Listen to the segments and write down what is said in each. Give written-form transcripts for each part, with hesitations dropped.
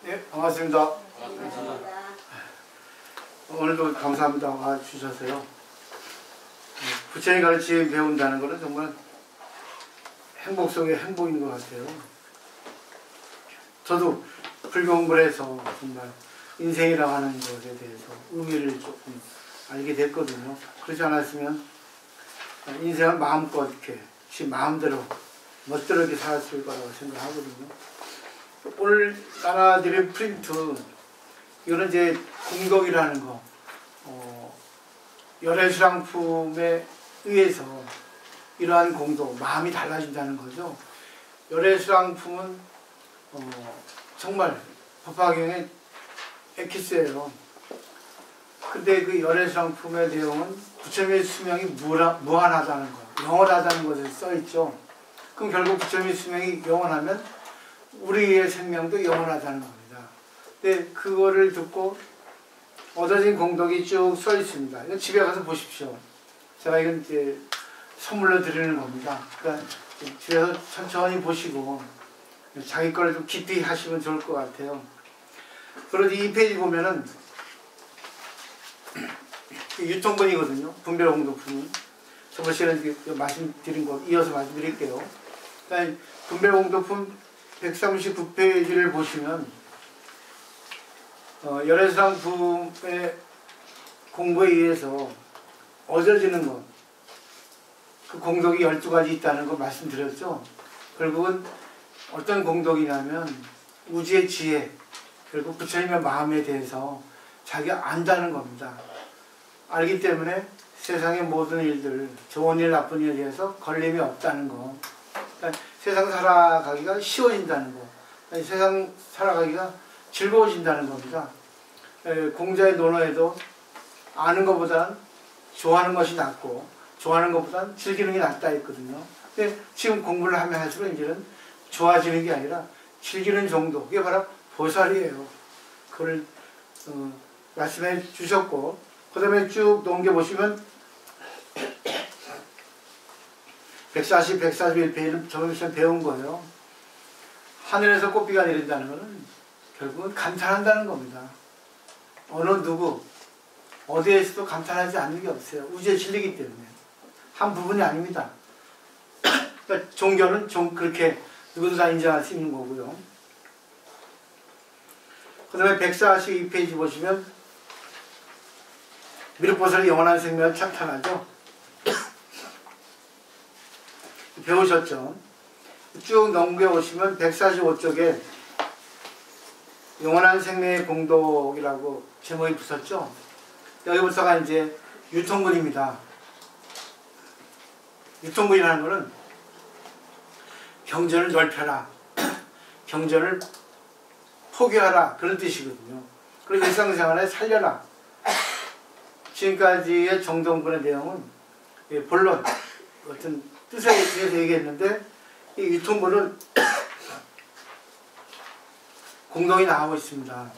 네, 반갑습니다. 반갑습니다. 오늘도 감사합니다. 와주셔서요. 부처님 가르침 배운다는 것은 정말 행복 속의 행복인 것 같아요. 저도 불교 공부를 해서 정말 인생이라고 하는 것에 대해서 의미를 조금 알게 됐거든요. 그렇지 않았으면 인생을 마음껏 이렇게 지 마음대로 멋대로 이렇게 살았을 거라고 생각하거든요. 오늘 나눠드린 프린트, 이거는 이제 공덕이라는 거, 열애수랑품에 의해서 이러한 공덕, 마음이 달라진다는 거죠. 열애수랑품은 정말 법화경의 엑기스예요. 근데 그 열애수랑품의 내용은 부처님의 수명이 무한하다는 거, 영원하다는 것에 써있죠. 그럼 결국 부처님의 수명이 영원하면 우리의 생명도 영원하다는 겁니다. 근데 그거를 듣고 얻어진 공덕이 쭉 써 있습니다. 이거 집에 가서 보십시오. 제가 이건 이제 선물로 드리는 겁니다. 그러니까 집에서 천천히 보시고 자기 걸 좀 깊이 하시면 좋을 것 같아요. 그러지 이 페이지 보면은 유통본이거든요. 분별공덕품은. 저번 시간에 말씀드린 거 이어서 말씀드릴게요. 그러니까 분별공덕품 139페이지를 보시면 열애수랑품의 공부에 의해서 얻어지는 것, 그 공덕이 12가지 있다는 거 말씀드렸죠. 결국은 어떤 공덕이냐면 우주의 지혜, 결국 부처님의 마음에 대해서 자기가 안다는 겁니다. 알기 때문에 세상의 모든 일들, 좋은 일, 나쁜 일에 대해서 걸림이 없다는 거. 그러니까 세상 살아가기가 쉬워진다는 거. 세상 살아가기가 즐거워진다는 겁니다. 공자의 논어에도 아는 것보다는 좋아하는 것이 낫고 좋아하는 것보다는 즐기는 게 낫다 했거든요. 근데 지금 공부를 하면 할수록 이제는 좋아지는 게 아니라 즐기는 정도, 그게 바로 보살이에요. 그걸 말씀해 주셨고, 그 다음에 쭉 넘겨보시면 140, 141페이지는 저번 시간에 배운 거예요. 하늘에서 꽃비가 내린다는 것은 결국은 감탄한다는 겁니다. 어느 누구, 어디에서도 감탄하지 않는 게 없어요. 우주의 진리이기 때문에. 한 부분이 아닙니다. 그러니까 종교는 그렇게 누구도 다 인정할 수 있는 거고요. 그 다음에 142페이지 보시면 미륵보살이 영원한 생명을 찬탄하죠. 배우셨죠? 쭉 넘겨오시면 145쪽에 영원한 생명의 공덕이라고 제목이 붙었죠? 여기부터가 이제 유통문입니다. 유통문이라는 것은 경전을 넓혀라, 경전을 포교하라, 그런 뜻이거든요. 그리고 일상생활에 살려라. 지금까지의 정동분의 내용은 본론, 어떤 뜻에 대해서 얘기했는데, 이 유통본은 공동이 나오고 있습니다.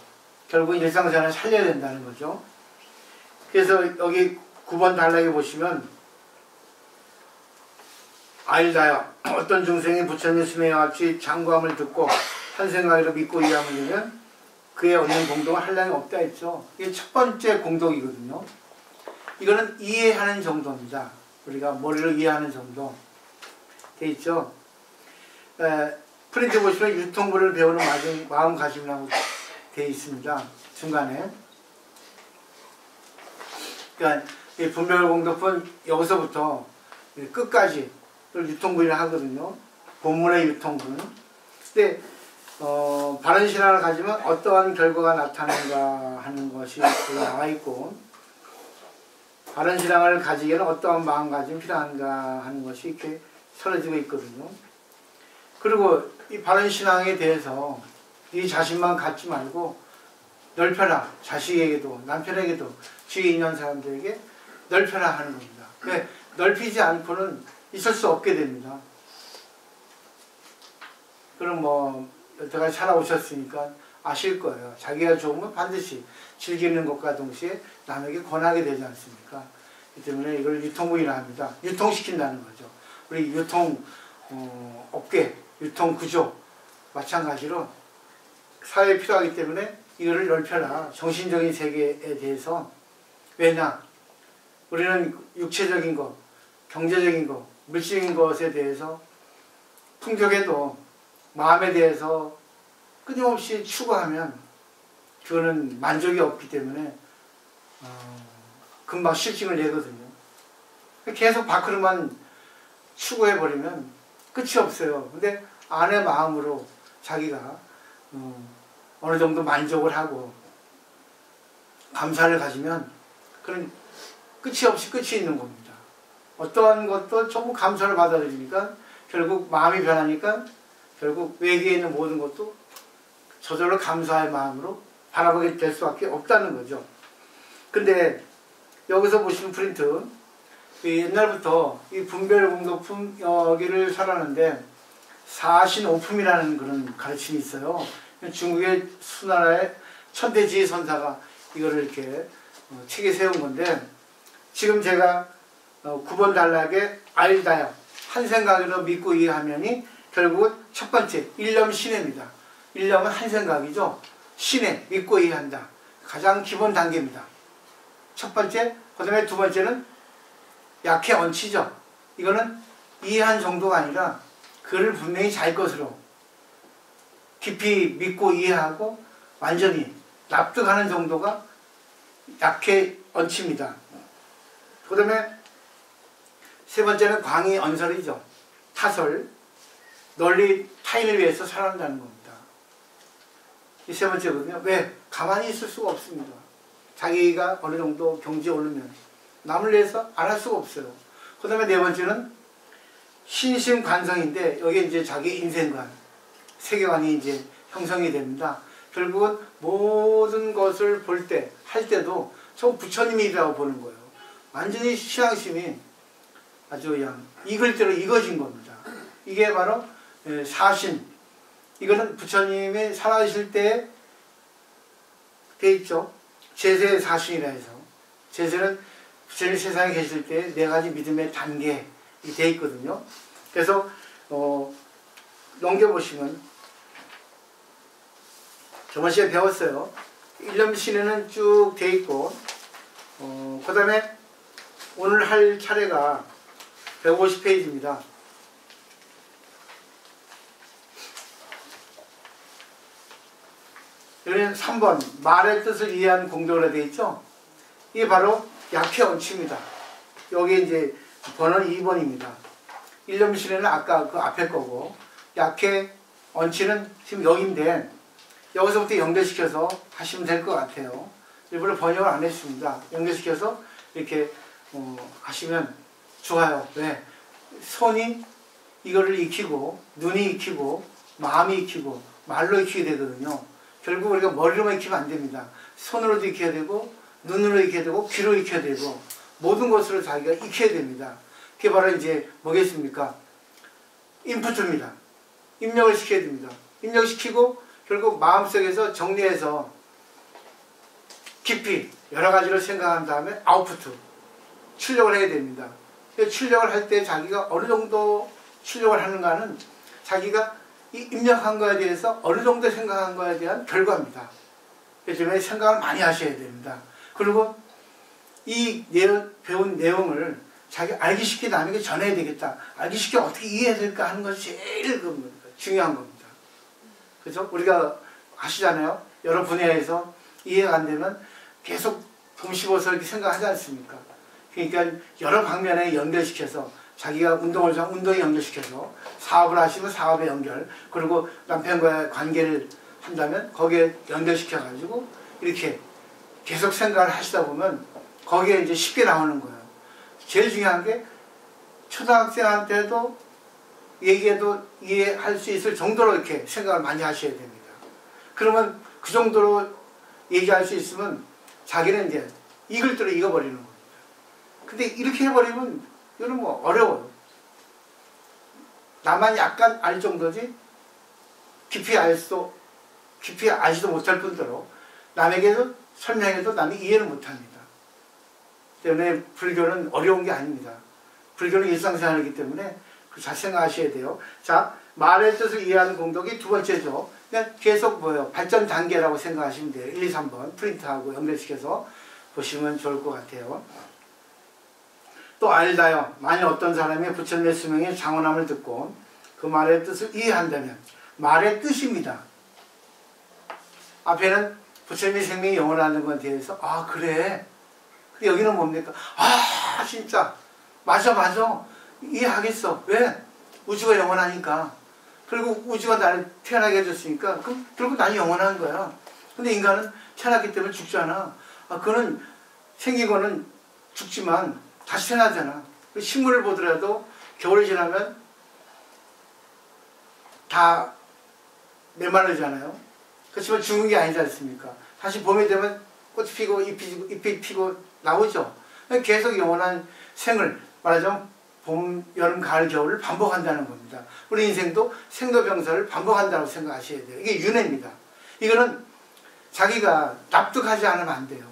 결국 일상생활을 살려야 된다는 거죠. 그래서 여기 9번 단락에 보시면 알다여 어떤 중생이 부처님의 수명과 같이 장구함을 듣고 한 생각으로 믿고 이해하면 되면 그에 얻는 공덕은 한량이 없다 했죠. 이게 첫 번째 공덕이거든요. 이거는 이해하는 정도입니다. 우리가 머리로 이해하는 정도 돼 있죠. 프린트 보시면 유통부를 배우는 마음가짐이라고 돼 있습니다. 중간에. 그러니까 이 분별공덕은 여기서부터 끝까지 유통부를 하거든요. 본문의 유통부는. 근데 바른신앙을 가지면 어떠한 결과가 나타나는가 하는 것이 여기 나와 있고, 바른신앙을 가지기에는 어떠한 마음가짐이 필요한가 하는 것이 이렇게 설해지고 있거든요. 그리고 이 바른신앙에 대해서 이 자신만 갖지 말고 넓혀라. 자식에게도 남편에게도 주위에 있는 사람들에게 넓혀라 하는 겁니다. 넓히지 않고는 있을 수 없게 됩니다. 그럼 뭐 여태까지 살아오셨으니까 아실 거예요. 자기가 좋으면 반드시 즐기는 것과 동시에 남에게 권하게 되지 않습니까? 그 때문에 이걸 유통구이라 합니다. 유통시킨다는 거죠. 우리 유통 업계, 유통 구조 마찬가지로 사회에 필요하기 때문에 이거를 넓혀라. 정신적인 세계에 대해서. 왜냐? 우리는 육체적인 것, 경제적인 것, 물질적인 것에 대해서 풍족해도 마음에 대해서 끊임없이 추구하면 그거는 만족이 없기 때문에 금방 실증을 내거든요. 계속 밖으로만 추구해버리면 끝이 없어요. 근데 안의 마음으로 자기가 어느 정도 만족을 하고 감사를 가지면 그런 끝이 없이 끝이 있는 겁니다. 어떠한 것도 전부 감사를 받아들이니까 결국 마음이 변하니까 결국 외계에 있는 모든 것도 저절로 감사의 마음으로 바라보게 될 수밖에 없다는 거죠. 근데 여기서 보시면 프린트, 옛날부터 이 분별공덕품 여기를 살았는데 사신오품이라는 그런 가르침이 있어요. 중국의 수나라의 천대지의 선사가 이거를 이렇게 책에 세운 건데, 지금 제가 9번 단락에 알다야 한 생각으로 믿고 이해하면이 결국은 첫 번째 일념신해입니다. 일념은 한 생각이죠. 신해, 믿고 이해한다. 가장 기본 단계입니다. 첫 번째, 그 다음에 두 번째는 약해 얹히죠. 이거는 이해한 정도가 아니라 그를 분명히 잘 것으로 깊이 믿고 이해하고 완전히 납득하는 정도가 약해 얹힙니다. 그 다음에 세 번째는 광의 언설이죠. 타설, 널리 타인을 위해서 살아간다는 겁니다. 이 세 번째거든요. 왜? 가만히 있을 수가 없습니다. 자기가 어느 정도 경지에 오르면 남을 위해서 안 할 수가 없어요. 그 다음에 네 번째는 신심관성인데 여기에 이제 자기 인생관, 세계관이 이제 형성이 됩니다. 결국은 모든 것을 볼 때, 할 때도 저 부처님이라고 보는 거예요. 완전히 신앙심이 아주 그냥 익을 대로 익어진 겁니다. 이게 바로 사신. 이거는 부처님이 살아계실 때에 돼 있죠. 제세 사신이라 해서. 제세는 부처님 세상에 계실 때 네 가지 믿음의 단계이 돼 있거든요. 그래서 넘겨보시면 저번 시간에 배웠어요. 일념신에는 쭉 돼 있고, 그 다음에 오늘 할 차례가 150페이지입니다. 여기는 3번 말의 뜻을 이해한 공덕으로 되어 있죠. 이게 바로 약해 얹힙니다. 여기 이제 번호는 2번입니다. 일념신에는 아까 그 앞에 거고, 약해 얹히는 지금 여기인데 여기서부터 연결시켜서 하시면 될 것 같아요. 일부러 번역을 안 했습니다. 연결시켜서 이렇게 하시면 좋아요. 왜? 손이 이거를 익히고, 눈이 익히고, 마음이 익히고, 말로 익히게 되거든요. 결국 우리가 머리로만 익히면 안 됩니다. 손으로도 익혀야 되고, 눈으로 익혀야 되고, 귀로 익혀야 되고, 모든 것으로 자기가 익혀야 됩니다. 그게 바로 이제 뭐겠습니까? 인풋입니다. 입력을 시켜야 됩니다. 입력시키고 결국 마음속에서 정리해서 깊이 여러 가지를 생각한 다음에 아웃풋, 출력을 해야 됩니다. 출력을 할 때 자기가 어느 정도 출력을 하는가는 자기가 이 입력한 거에 대해서 어느 정도 생각한 거에 대한 결과입니다. 그래서 생각을 많이 하셔야 됩니다. 그리고 이 배운 내용을 자기 알기 쉽게 남에게 전해야 되겠다. 알기 쉽게 어떻게 이해해야 될까 하는 것이 제일 중요한 겁니다. 그래서 우리가 아시잖아요. 여러 분야에서 이해가 안 되면 계속 곰씹어서 이렇게 생각하지 않습니까? 그러니까 여러 방면에 연결시켜서 자기가 운동을 하면 운동에 연결시켜서 사업을 하시면 사업에 연결, 그리고 남편과의 관계를 한다면 거기에 연결시켜가지고 이렇게 계속 생각을 하시다 보면 거기에 이제 쉽게 나오는 거예요. 제일 중요한 게 초등학생한테도 얘기해도 이해할 수 있을 정도로 이렇게 생각을 많이 하셔야 됩니다. 그러면 그 정도로 얘기할 수 있으면 자기는 이제 익을 대로 익어버리는 겁니다. 근데 이렇게 해버리면 이거는 뭐 어려워요. 나만 약간 알 정도지 깊이 알지도 못할 뿐더러 남에게도 설명해도 남이 이해를 못합니다. 때문에 불교는 어려운 게 아닙니다. 불교는 일상생활이기 때문에 잘 생각하셔야 돼요. 자, 말의 뜻을 이해하는 공덕이 두 번째죠. 그냥 계속 뭐예요? 발전 단계라고 생각하시면 돼요. 1, 2, 3번 프린트하고 연결시켜서 보시면 좋을 것 같아요. 또 알다요. 만일 어떤 사람이 부처님의 수명의 장원함을 듣고 그 말의 뜻을 이해한다면, 말의 뜻입니다. 앞에는 부처님의 생명이 영원하는 것에 대해서 아 그래. 근데 여기는 뭡니까? 아 진짜 맞아 이해하겠어. 왜? 우주가 영원하니까. 그리고 우주가 나를 태어나게 해줬으니까 그럼 결국 나는 영원한 거야. 근데 인간은 태어났기 때문에 죽잖아. 아 그거는 생긴 거는 죽지만 다시 태어나잖아. 식물을 보더라도 겨울이 지나면 다 메마르잖아요. 그렇지만 죽은 게 아니지 않습니까? 다시 봄이 되면 꽃이 피고 잎이 피고 나오죠. 계속 영원한 생을 말하자면 봄, 여름, 가을, 겨울을 반복한다는 겁니다. 우리 인생도 생로병사를 반복한다고 생각하셔야 돼요. 이게 윤회입니다. 이거는 자기가 납득하지 않으면 안 돼요.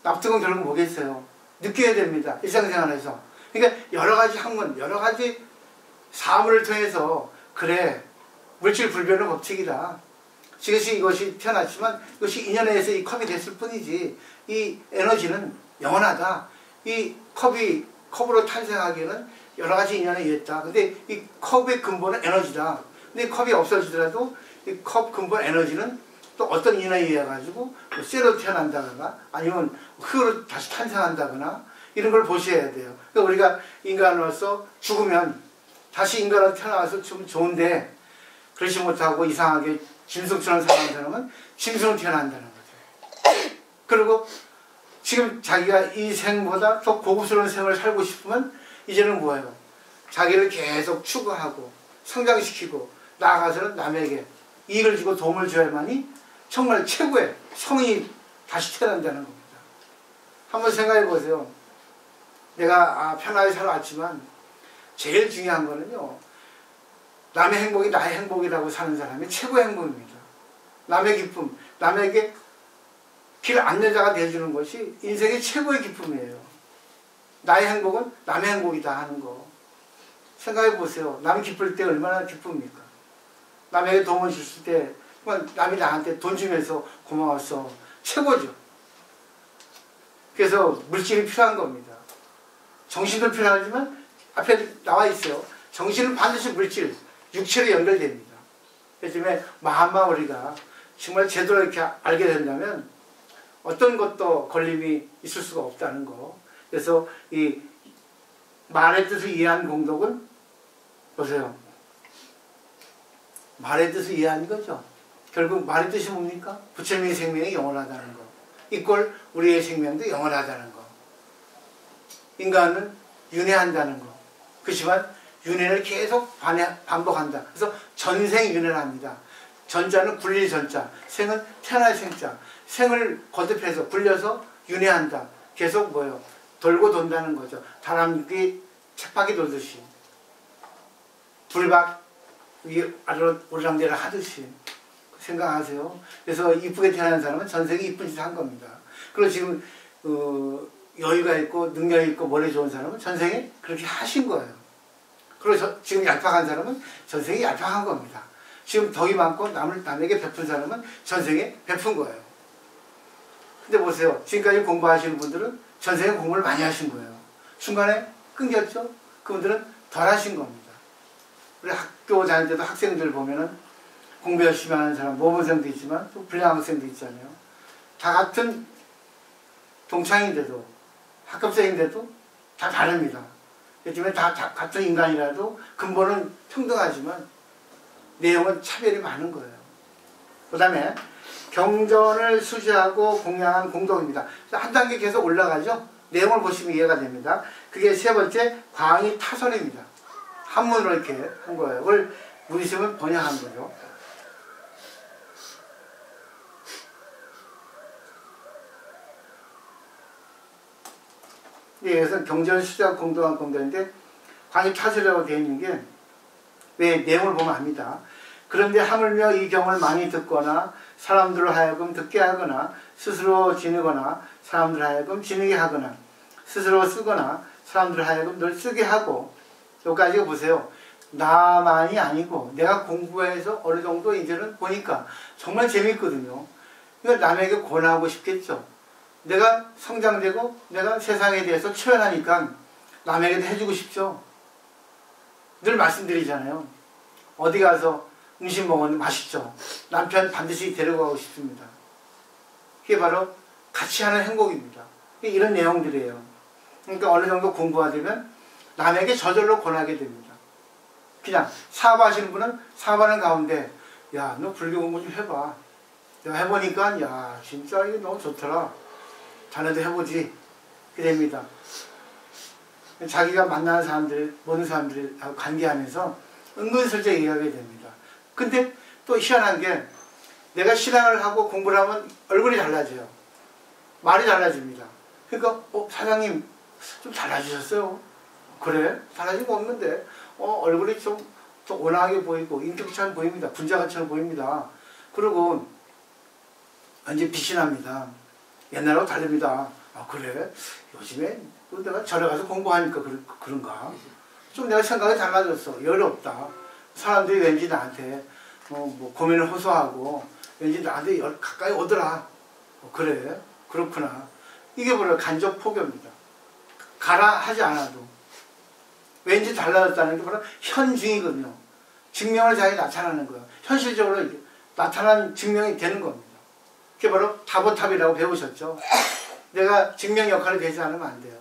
납득은 결국 뭐겠어요? 느껴야 됩니다. 일상생활에서. 그러니까 여러 가지 학문, 여러 가지 사물을 통해서 그래 물질 불변의 법칙이다. 이것이 태어났지만 이것이 인연에 의해서 이 컵이 됐을 뿐이지 이 에너지는 영원하다. 이 컵으로 탄생하기에는 여러 가지 인연에 의했다. 근데 이 컵의 근본은 에너지다. 근데 컵이 없어지더라도 이 컵 근본 에너지는 또 어떤 인연에 의해 가지고 쇠로 태어난다거나 아니면 흙으로 다시 탄생한다거나 이런 걸 보셔야 돼요. 그러니까 우리가 인간으로서 죽으면 다시 인간으로 태어나서 좀 좋은데 그렇지 못하고 이상하게 짐승처럼 사는 사람은 짐승으로 태어난다는 거죠. 그리고 지금 자기가 이 생보다 더 고급스러운 생을 살고 싶으면 이제는 뭐예요? 자기를 계속 추구하고 성장시키고 나아가서는 남에게 이익을 주고 도움을 줘야만이 정말 최고의 성이 다시 태어난다는 겁니다. 한번 생각해 보세요. 내가 편하게 살아왔지만 제일 중요한 거는요. 남의 행복이 나의 행복이라고 사는 사람이 최고의 행복입니다. 남의 기쁨, 남에게 길 안내자가 되어주는 것이 인생의 최고의 기쁨이에요. 나의 행복은 남의 행복이다 하는 거. 생각해 보세요. 남이 기쁠 때 얼마나 기쁩니까? 남에게 도움을 줬을 때 남이 나한테 돈 주면서 고마웠어. 최고죠. 그래서 물질이 필요한 겁니다. 정신도 필요하지만 앞에 나와 있어요. 정신은 반드시 물질, 육체로 연결됩니다. 요즘에 마음만 우리가 정말 제대로 이렇게 알게 된다면 어떤 것도 걸림이 있을 수가 없다는 거. 그래서 이 말의 뜻을 이해한 공덕은 보세요. 말의 뜻을 이해하는 거죠. 결국 말의 뜻이 뭡니까? 부처님의 생명이 영원하다는 거. 이꼴 우리의 생명도 영원하다는 거. 인간은 윤회한다는 거. 그렇지만 윤회를 계속 반복한다. 그래서 전생윤회를 합니다. 전자는 굴릴 전자, 생은 태어날 생자. 생을 거듭해서 굴려서 윤회한다. 계속 뭐예요? 돌고 돈다는 거죠. 다람쥐 쳇바퀴 돌듯이. 불박 위 아래로 오르락내리락 하듯이. 생각하세요. 그래서 이쁘게 태어난 사람은 전생에 이쁜 짓을 한 겁니다. 그리고 지금 여유가 있고 능력이 있고 머리 좋은 사람은 전생에 그렇게 하신 거예요. 그리고 지금 얄팍한 사람은 전생에 얄팍한 겁니다. 지금 덕이 많고 남에게 베푼 사람은 전생에 베푼 거예요. 근데 보세요. 지금까지 공부하시는 분들은 전생에 공부를 많이 하신 거예요. 중간에 끊겼죠? 그분들은 덜 하신 겁니다. 우리 학교 다닐 때도 학생들 보면은 공부 열심히 하는 사람, 모범생도 있지만 또 불량한 학생도 있잖아요. 다 같은 동창인데도, 학급생인데도 다 다릅니다. 요즘에 다 같은 인간이라도 근본은 평등하지만 내용은 차별이 많은 거예요. 그 다음에 경전을 수시하고 공양한 공덕입니다. 한 단계 계속 올라가죠. 내용을 보시면 이해가 됩니다. 그게 세 번째 광이 타설입니다. 한문으로 이렇게 한 거예요. 그걸 무의식은 번역한 거죠. 여기서 경전 수작 공동한 공동인데 광이 타설이라고 되어 있는 게 왜 내용을 보면 압니다. 그런데 하물며 이 경을 많이 듣거나 사람들로 하여금 듣게 하거나 스스로 지니거나 사람들로 하여금 지니게 하거나 스스로 쓰거나 사람들로 하여금 늘 쓰게 하고 여기까지 보세요. 나만이 아니고 내가 공부해서 어느 정도 이제는 보니까 정말 재밌거든요. 그러니까 남에게 권하고 싶겠죠. 내가 성장되고 내가 세상에 대해서 초연하니까 남에게도 해주고 싶죠. 늘 말씀드리잖아요. 어디 가서 음식 먹었는데 맛있죠. 남편 반드시 데려가고 싶습니다. 그게 바로 같이 하는 행복입니다. 이런 내용들이에요. 그러니까 어느 정도 공부가 되면 남에게 저절로 권하게 됩니다. 그냥 사업하시는 분은 사업하는 가운데 야, 너 불교 공부 좀 해봐. 내가 해보니까 야, 진짜 이게 너무 좋더라. 자네도 해보지. 그렇게 됩니다. 자기가 만나는 사람들, 모든 사람들하고 관계하면서 은근슬쩍 얘기하게 됩니다. 근데 또 희한한 게 내가 신앙을 하고 공부를 하면 얼굴이 달라져요. 말이 달라집니다. 그러니까 사장님 좀 달라지셨어요. 그래? 달라진 거 없는데 얼굴이 좀 더 온화하게 보이고 인격처럼 보입니다. 분자같처럼 보입니다. 그리고 완전 빛이 납니다. 옛날하고 다릅니다. 아 그래? 요즘에 내가 절에 가서 공부하니까 그런가? 좀 내가 생각이 달라졌어. 열이 없다. 사람들이 왠지 나한테 뭐 고민을 호소하고 왠지 나한테 가까이 오더라. 그래? 그렇구나. 이게 바로 간접 포교입니다. 가라 하지 않아도 왠지 달라졌다는 게 바로 현증이거든요. 증명을 자기 나타나는 거예요. 현실적으로 나타난 증명이 되는 겁니다. 그게 바로 다보탑이라고 배우셨죠. 내가 증명 역할이 되지 않으면 안 돼요.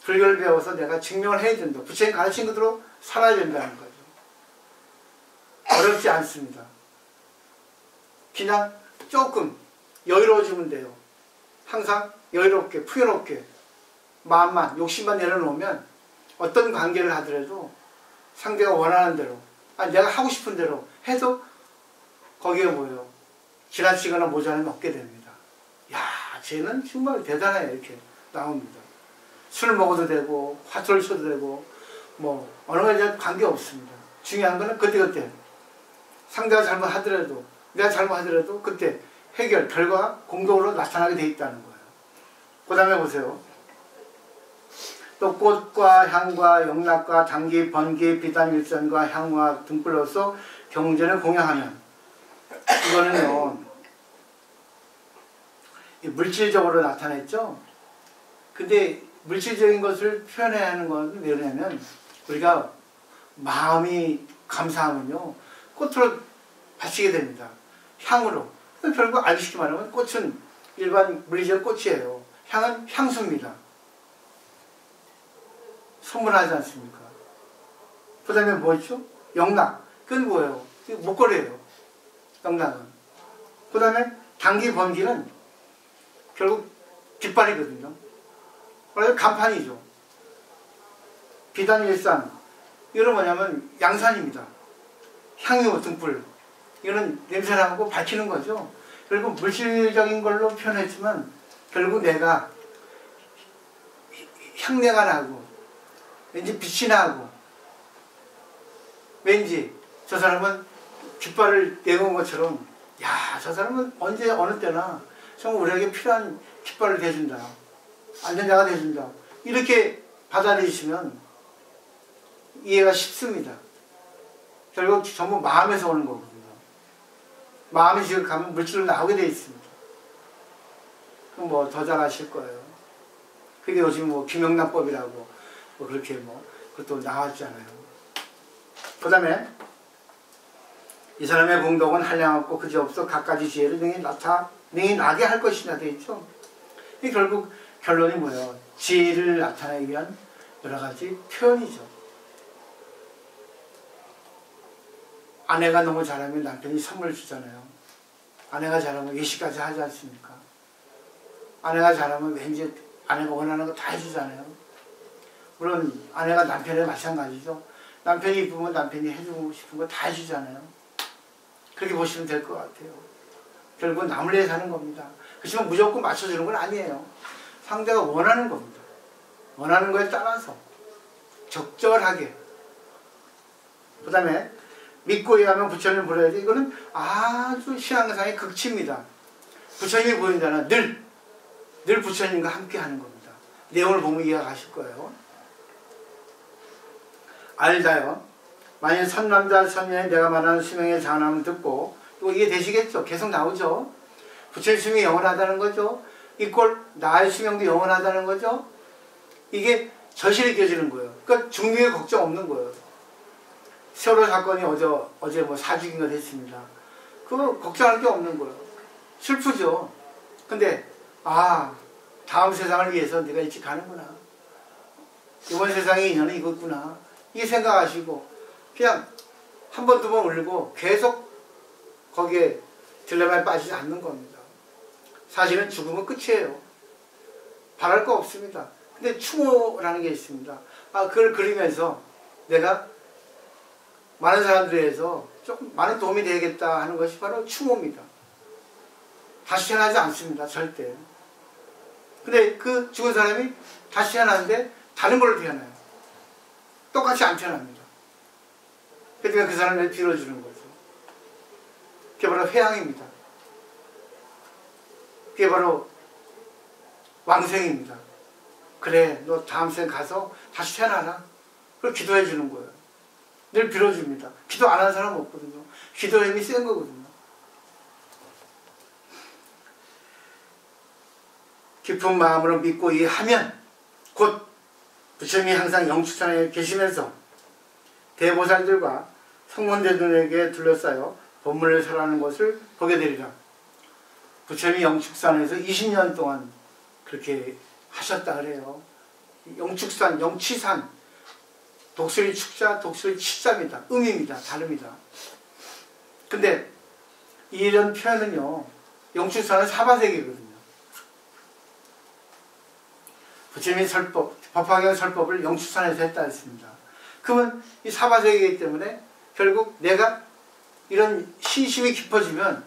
불교를 배워서 내가 증명을 해야 된다. 부처님 가르친 그대로 살아야 된다는 거죠. 어렵지 않습니다. 그냥 조금 여유로워지면 돼요. 항상 여유롭게 풍요롭게 마음만 욕심만 내려놓으면 어떤 관계를 하더라도 상대가 원하는 대로 내가 하고 싶은 대로 해도 거기에 뭐예요? 지나치거나 모자람이 없게 됩니다. 야, 쟤는 정말 대단해 이렇게 나옵니다. 술 먹어도 되고 화투를 쳐도 되고 뭐 어느 가지 관계 없습니다. 중요한 거는 그때그때 상대가 잘못하더라도 내가 잘못하더라도 그때 해결 결과가 공동으로 나타나게 돼 있다는 거예요. 그 다음에 보세요. 또 꽃과 향과 영락과 당기, 번기, 비단, 일선과 향과 등불로서 경전을 공양하면 이거는요 물질적으로 나타냈죠. 근데 물질적인 것을 표현해야 하는 건 왜냐면 우리가 마음이 감사하면요 꽃으로 바치게 됩니다. 향으로. 결국 알기 쉽게 말하면 꽃은 일반 물리적 꽃이에요. 향은 향수입니다. 선물하지 않습니까? 그 다음에 뭐 있죠? 영락. 그건 뭐예요? 목걸이에요. 영락은. 그 다음에 당기, 번기는 결국 깃발이거든요. 원래 간판이죠. 비단, 일산. 이거는 뭐냐면 양산입니다. 향유, 등불. 이거는 냄새나고 밝히는 거죠. 결국 물질적인 걸로 표현했지만 결국 내가 향내가 나고 왠지 빛이 나고 왠지 저 사람은 깃발을 내건 것처럼 야, 저 사람은 언제 어느 때나 정말 우리에게 필요한 깃발을 대준다. 안전자가 대준다. 이렇게 받아들이시면 이해가 쉽습니다. 결국 전부 마음에서 오는 거거든요. 마음이 지극하면 물질로 나오게 되어 있습니다. 그럼 뭐 더 잘하실 거예요. 그게 요즘 뭐 김영란법이라고 뭐 그렇게 뭐 그것도 나왔잖아요. 그 다음에 이 사람의 공덕은 한량없고 그지없어 갖가지 지혜를 능히 나게 할 것이냐 되어 있죠. 이 결국 결론이 뭐예요? 지혜를 나타내기 위한 여러 가지 표현이죠. 아내가 너무 잘하면 남편이 선물 주잖아요. 아내가 잘하면 외식까지 하지 않습니까? 아내가 잘하면 왠지 아내가 원하는 거 다 해주잖아요. 물론 아내가 남편에 마찬가지죠. 남편이 이쁘면 남편이 해주고 싶은 거 다 해주잖아요. 그렇게 보시면 될 것 같아요. 결국은 남을 위해 사는 겁니다. 그렇지만 무조건 맞춰주는 건 아니에요. 상대가 원하는 겁니다. 원하는 거에 따라서 적절하게. 그 다음에 믿고 의하면 부처님을 불러야지. 이거는 아주 신앙상의 극치입니다. 부처님이 보인다는 늘 부처님과 함께 하는 겁니다. 내용을 보면 이해가 가실 거예요. 알다요. 만일 선남자 선녀의 내가 말하는 수명의 장함을 듣고 또 이게 되시겠죠. 계속 나오죠. 부처님 수명이 영원하다는 거죠. 이꼴 나의 수명도 영원하다는 거죠. 이게 절실히 느껴지는 거예요. 그러니까 중류에 걱정 없는 거예요. 세월호 사건이 어제 뭐 사주기가 됐습니다. 그거 걱정할 게 없는 거예요. 슬프죠. 근데 다음 세상을 위해서 내가 일찍 가는구나. 이번 세상의 인연은 이거구나. 이 생각하시고 그냥 한 번 두 번 울고 계속 거기에 딜레마에 빠지지 않는 겁니다. 사실은 죽으면 끝이에요. 바랄 거 없습니다. 근데 추모라는 게 있습니다. 그걸 그리면서 내가 많은 사람들에서 조금 많은 도움이 되겠다 하는 것이 바로 추모입니다. 다시 태어나지 않습니다. 절대. 근데 그 죽은 사람이 다시 태어나는데 다른 걸로 태어나요. 똑같이 안 태어납니다. 그러니까 그 사람을 빌어주는 거죠. 그게 바로 회양입니다. 그게 바로 왕생입니다. 그래, 너 다음 생 가서 다시 태어나라. 그걸 기도해 주는 거예요. 늘 빌어줍니다. 기도 안 하는 사람은 없거든요. 기도의 힘이 센 거거든요. 깊은 마음으로 믿고 이해하면 곧 부처님이 항상 영축산에 계시면서 대보살들과 성문대들에게 둘러싸여 법문을 설하는 것을 보게 되리라. 부처님이 영축산에서 20년 동안 그렇게 하셨다 그래요. 영축산, 영취산, 독수리 축자, 독수리 치자입니다. 음입니다. 다릅니다. 근데 이런 표현은요, 영축산은 사바세계거든요. 부처님이 법화경 설법을 영축산에서 했다 했습니다. 그러면 이 사바세계이기 때문에 결국 내가 이런 신심이 깊어지면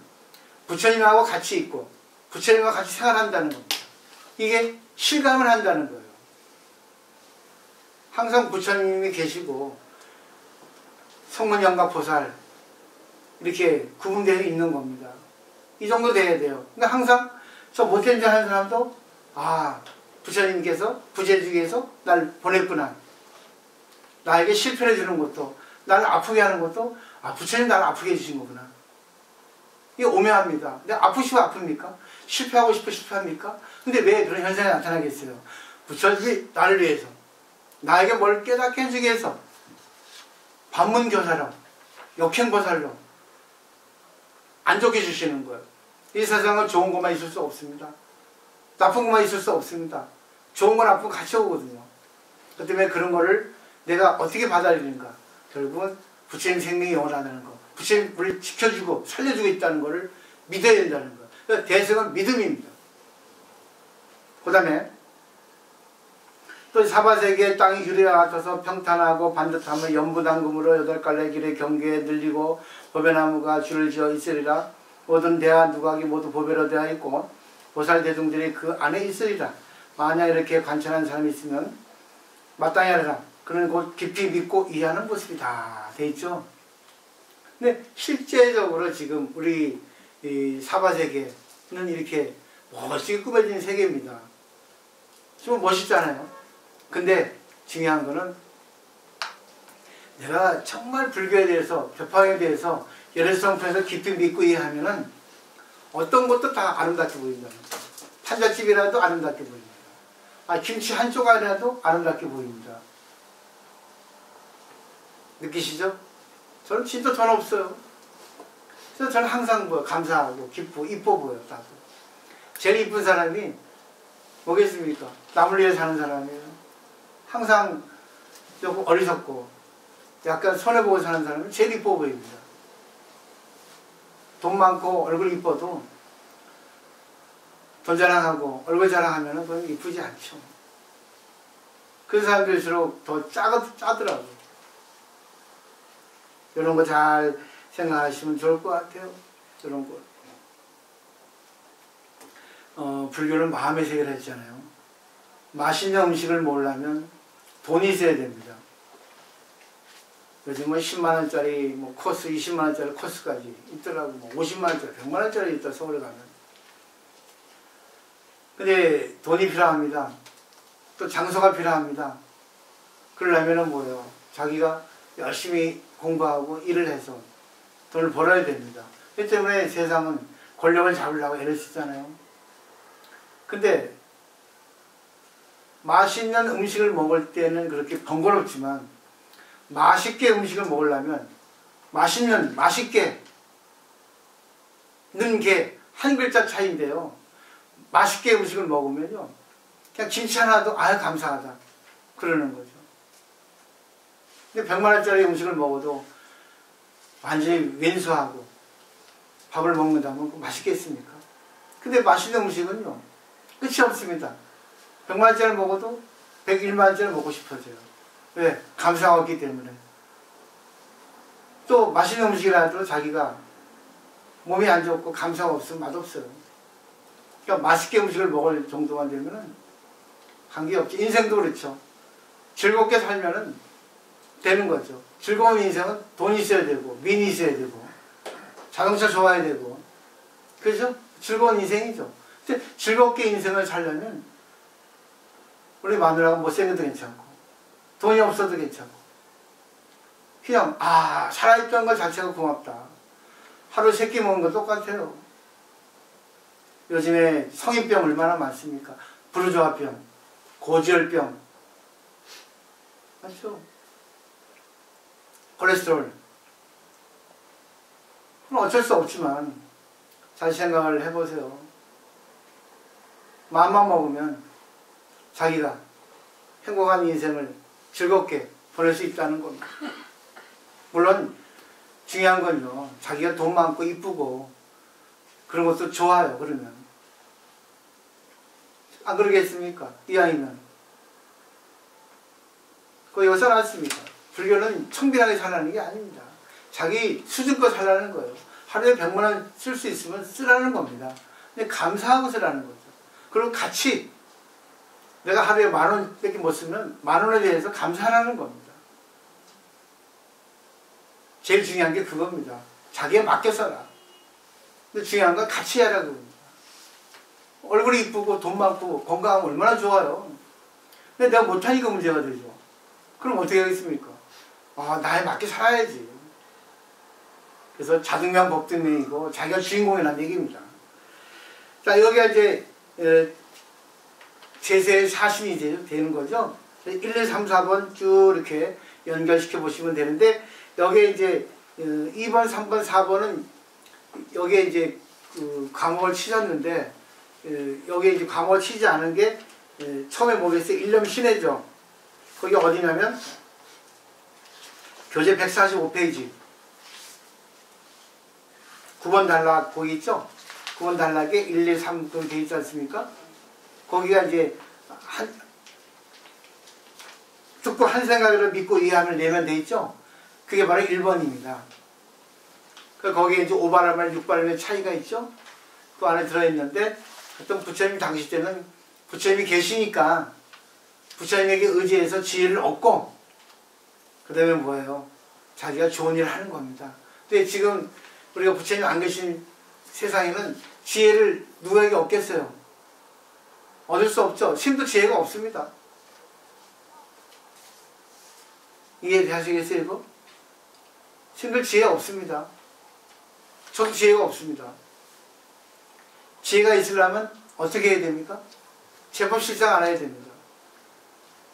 부처님하고 같이 있고 부처님과 같이 생활한다는 겁니다. 이게 실감을 한다는 거예요. 항상 부처님이 계시고 성문영각보살 이렇게 구분되어 있는 겁니다. 이 정도 돼야 돼요. 그러니까 항상 저 못된 짓 하는 사람도 부처님께서 부재중에서 날 보냈구나. 나에게 실패를 주는 것도 나를 아프게 하는 것도 부처님 나를 아프게 해주신 거구나. 이게 오묘합니다. 근데 아프시면 아픕니까? 실패하고 싶어 실패합니까? 근데 왜 그런 현상이 나타나겠어요? 부처님이 나를 위해서 나에게 뭘 깨닫게 해주기 위해서 반문교사로 역행보살로 안 좋게 해주시는 거예요. 이 세상은 좋은 것만 있을 수 없습니다. 나쁜 것만 있을 수 없습니다. 좋은 거 나쁜 거 같이 오거든요. 그 때문에 그런 거를 내가 어떻게 받아들이는가. 결국은 부처님 생명이 영원하다는 거. 부처님 우리를 지켜주고 살려주고 있다는 거를 믿어야 된다는 거. 그러니까 대승은 믿음입니다. 그 다음에 또 사바세계의 땅이 규리와 같아서 평탄하고 반듯함을 연부당금으로 8갈래 길의 경계에 늘리고 보배나무가 줄을 지어 있으리라. 모든 대하 누각이 모두 보배로 되어 있고 보살 대중들이 그 안에 있으리라. 만약 이렇게 관찰하는 사람이 있으면 마땅히 하리라. 그는 곧 깊이 믿고 이해하는 모습이 다 돼 있죠. 근데 실제적으로 지금 우리 이 사바세계는 이렇게 멋지게 꾸며진 세계입니다. 좀 멋있잖아요. 근데 중요한 거는 내가 정말 불교에 대해서, 법화에 대해서 열애성품에서 깊이 믿고 이해하면은 어떤 것도 다 아름답게 보인다. 판잣집이라도 아름답게 보입니다. 김치 한 조각이라도 아름답게 보입니다. 느끼시죠? 저는 진짜 돈 없어요. 그래서 저는 항상 감사하고 기쁘고 이뻐 보여요. 다들. 제일 이쁜 사람이 뭐겠습니까? 남을 위해 사는 사람이에요. 항상 조금 어리석고 약간 손해보고 사는 사람이 제일 이뻐 보입니다. 돈 많고 얼굴 이뻐도 돈 자랑하고 얼굴 자랑하면 그건 이쁘지 않죠. 그 사람들일수록 더 짜더라고요. 이런 거 잘 생각하시면 좋을 것 같아요. 이런 거. 불교는 마음의 세계라 했잖아요. 맛있는 음식을 먹으려면 돈이 있어야 됩니다. 요즘은 10만원짜리 코스, 20만원짜리 코스까지 있더라고. 50만원짜리, 100만원짜리 있다, 서울에 가면. 근데 돈이 필요합니다. 또 장소가 필요합니다. 그러려면 뭐예요? 자기가 열심히 공부하고 일을 해서 돈을 벌어야 됩니다. 그 때문에 세상은 권력을 잡으려고 애를 쓰잖아요. 근데 맛있는 음식을 먹을 때는 그렇게 번거롭지만 맛있게 음식을 먹으려면 맛있게 는 게 한 글자 차이인데요. 맛있게 음식을 먹으면요. 그냥 김치 하나도 아유 감사하다 그러는 거죠. 근데 100만 원짜리 음식을 먹어도 완전히 왼수하고 밥을 먹는다면 맛있겠습니까? 근데 맛있는 음식은요. 끝이 없습니다. 100만 원짜리 먹어도 101만 원짜리 먹고 싶어져요. 왜? 감사가 없기 때문에. 또 맛있는 음식이라도 자기가 몸이 안 좋고 감사가 없으면 맛없어요. 그러니까 맛있게 음식을 먹을 정도만 되면은 관계없지. 인생도 그렇죠. 즐겁게 살면은 되는 거죠. 즐거운 인생은 돈이 있어야 되고 민이 있어야 되고 자동차 좋아야 되고 그렇죠? 즐거운 인생이죠. 근데 즐겁게 인생을 살려면 우리 마누라가 못생겨도 괜찮고 돈이 없어도 괜찮고 그냥 살아있다는 것 자체가 고맙다. 하루 3끼 먹는 거 똑같아요. 요즘에 성인병 얼마나 많습니까? 부르주아병, 고지혈병, 맞죠? 콜레스테롤. 그럼 어쩔 수 없지만 잘 생각을 해보세요. 마음만 먹으면 자기가 행복한 인생을 즐겁게 보낼 수 있다는 겁니다. 물론 중요한 건요. 자기가 돈 많고 이쁘고 그런 것도 좋아요. 그러면 안 그러겠습니까? 이왕이면 그거 여기서 나왔습니다. 불교는 청빈하게 살라는 게 아닙니다. 자기 수준껏 살라는 거예요. 하루에 100만 원 쓸 수 있으면 쓰라는 겁니다. 근데 감사하고 쓰라는 거죠. 그리고 같이 내가 하루에 10,000원 밖에 못 쓰면 10,000원에 대해서 감사하라는 겁니다. 제일 중요한 게 그겁니다. 자기에 맡겨 써라. 근데 중요한 건 같이 하라고 합니다. 얼굴이 이쁘고 돈 많고 건강하면 얼마나 좋아요. 근데 내가 못하니까 문제가 되죠. 그럼 어떻게 하겠습니까? 나에 맞게 살아야지. 그래서 자등명 법등명이고 자기가 주인공이라는 얘기입니다. 자, 여기가 이제 제세의 사신이 되는 거죠. 1, 2, 3, 4번 쭉 이렇게 연결시켜 보시면 되는데 여기에 이제 2번, 3번, 4번은 여기에 이제 과목을 치셨는데 여기에 이제 과목을 치지 않은 게 처음에 보겠어요. 일념신해죠. 거기 어디냐면 교재 145페이지 9번 단락 거기 있죠? 9번 단락에 1, 2, 3 그렇게 돼 있지 않습니까? 거기가 이제 듣고 한 생각으로 믿고 이해함을 내면 돼 있죠? 그게 바로 1번입니다. 거기에 이제 5발음과 6발음의 차이가 있죠? 그 안에 들어있는데 어떤 부처님 당시 때는 부처님이 계시니까 부처님에게 의지해서 지혜를 얻고 그 다음에 뭐예요? 자기가 좋은 일을 하는 겁니다. 근데 지금 우리가 부처님 안 계신 세상에는 지혜를 누구에게 얻겠어요? 얻을 수 없죠. 신도 지혜가 없습니다. 이해하시겠어요 이거? 신들 지혜 없습니다. 저도 지혜가 없습니다. 지혜가 있으려면 어떻게 해야 됩니까? 제법실상 알아야 됩니다.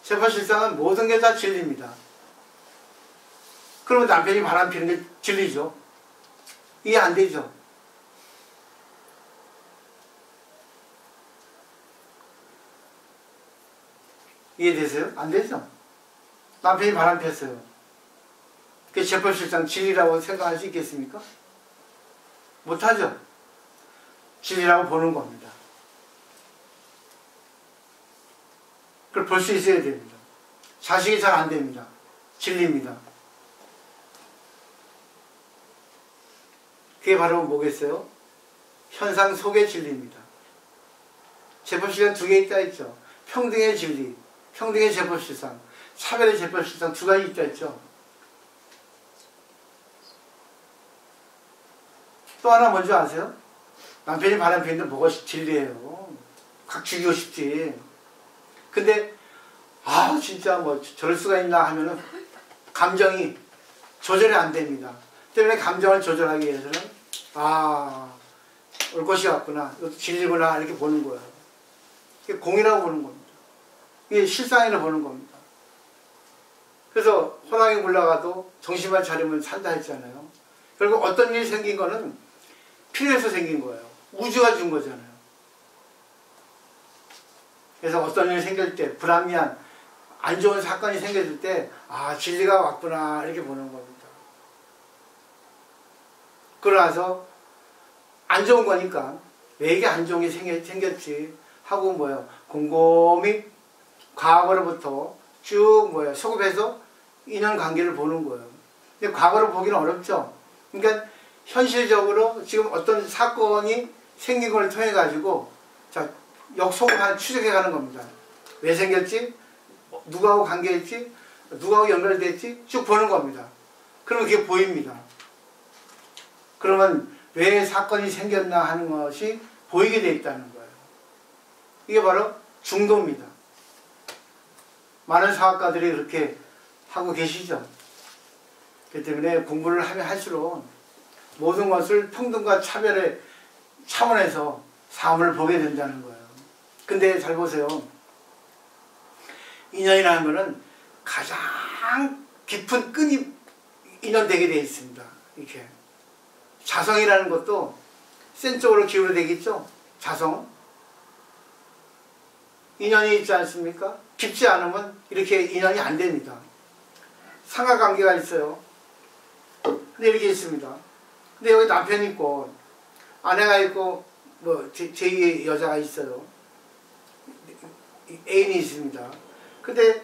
제법실상은 모든 게 다 진리입니다. 그러면 남편이 바람 피는 게 진리죠. 이해 안 되죠. 이해되세요? 안 되죠. 남편이 바람 폈어요. 그게 제법실상 진리라고 생각할 수 있겠습니까? 못하죠. 진리라고 보는 겁니다. 그걸 볼 수 있어야 됩니다. 자식이 잘 안 됩니다. 진리입니다. 그게 바로 뭐겠어요? 현상 속의 진리입니다. 제법실상 두 개 있다 했죠. 평등의 진리, 평등의 제법실상, 차별의 제법실상 두 가지 있다 했죠. 또 하나 뭔지 아세요? 남편이 바람 피는데 뭐가 진리예요. 확 죽이고 싶지. 근데 진짜 뭐 저럴 수가 있나 하면은 감정이 조절이 안 됩니다. 때문에 감정을 조절하기 위해서는 올 것이 왔구나, 이것도 진리구나 이렇게 보는 거예요. 이게 공이라고 보는 겁니다. 이게 실상이라고 보는 겁니다. 그래서 호랑이 물러가도 정신만 차리면 산다 했잖아요. 결국 어떤 일이 생긴 거는 필요해서 생긴 거예요. 우주가 준 거잖아요. 그래서 어떤 일이 생길 때, 불합리한 안 좋은 사건이 생겼을 때 진리가 왔구나 이렇게 보는 겁니다. 그러나서 안 좋은 거니까 왜 이게 안 좋은 게 생겼지 하고 곰곰이 과거로부터 쭉 소급해서 인연관계를 보는 거예요. 근데 과거로 보기는 어렵죠. 그러니까 현실적으로 지금 어떤 사건이 생긴 걸 통해 가지고 역소급한 추적해 가는 겁니다. 왜 생겼지? 누구하고 관계했지? 누구하고 연결됐지? 쭉 보는 겁니다. 그러면 그게 보입니다. 그러면 왜 사건이 생겼나 하는 것이 보이게 돼 있다는 거예요. 이게 바로 중도입니다. 많은 사학가들이 그렇게 하고 계시죠. 그렇기 때문에 공부를 하면 할수록 모든 것을 평등과 차별의 차원에서 삶을 보게 된다는 거예요. 근데 잘 보세요. 인연이라는 것은 가장 깊은 끈이 인연되게 되어 있습니다. 이렇게. 자성이라는 것도 센 쪽으로 기울어되겠죠? 자성. 인연이 있지 않습니까? 깊지 않으면 이렇게 인연이 안 됩니다. 상하관계가 있어요. 근데 이렇게 있습니다. 근데 여기 남편이 있고 아내가 있고 제2의 여자가 있어요. 애인이 있습니다. 근데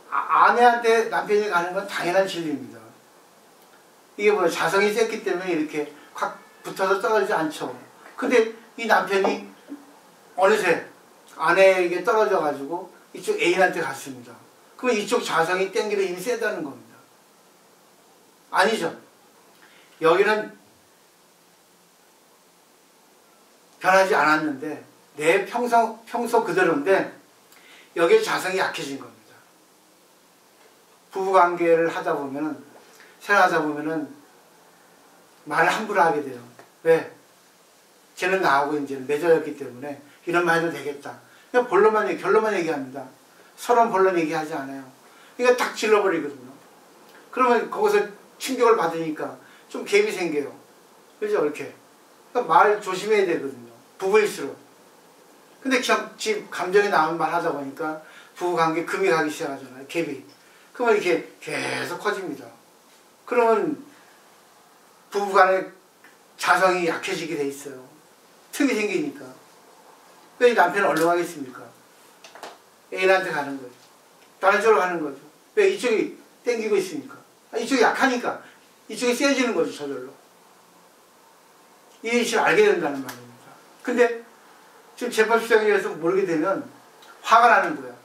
아내한테 남편이 가는 건 당연한 진리입니다. 이게 자성이 셌기 때문에 이렇게 확 붙어서 떨어지지 않죠. 근데 이 남편이 어느새 아내에게 떨어져 가지고 이쪽 애인한테 갔습니다. 그럼 이쪽 자성이 땡기는 힘이 세다는 겁니다. 아니죠. 여기는 변하지 않았는데 내 평소 그대로인데 여기에 자성이 약해진 겁니다. 부부관계를 하다 보면은 생활하다 보면은 말을 함부로 하게 돼요. 왜? 쟤는 나하고 이제 맺어졌기 때문에 이런 말 해도 되겠다. 그냥 결론만 얘기합니다. 서론 본론 얘기하지 않아요. 그러니까 탁 질러버리거든요. 그러면 거기서 충격을 받으니까 좀 갭이 생겨요. 그죠? 이렇게. 그러니까 말 조심해야 되거든요. 부부일수록. 근데 집 감정이 나온 말 하다 보니까 부부관계 금이 가기 시작하잖아요. 갭이. 그러면 이렇게 계속 커집니다. 그러면 부부간의 자성이 약해지게 돼 있어요. 틈이 생기니까. 왜 남편은 얼른 가겠습니까? 애인한테 가는 거죠. 다른 쪽으로 가는 거죠. 왜? 이쪽이 땡기고 있으니까. 이쪽이 약하니까. 이쪽이 세지는 거죠, 저절로. 이 이치를 알게 된다는 말입니다. 근데 지금 재판시장에서 모르게 되면 화가 나는 거야.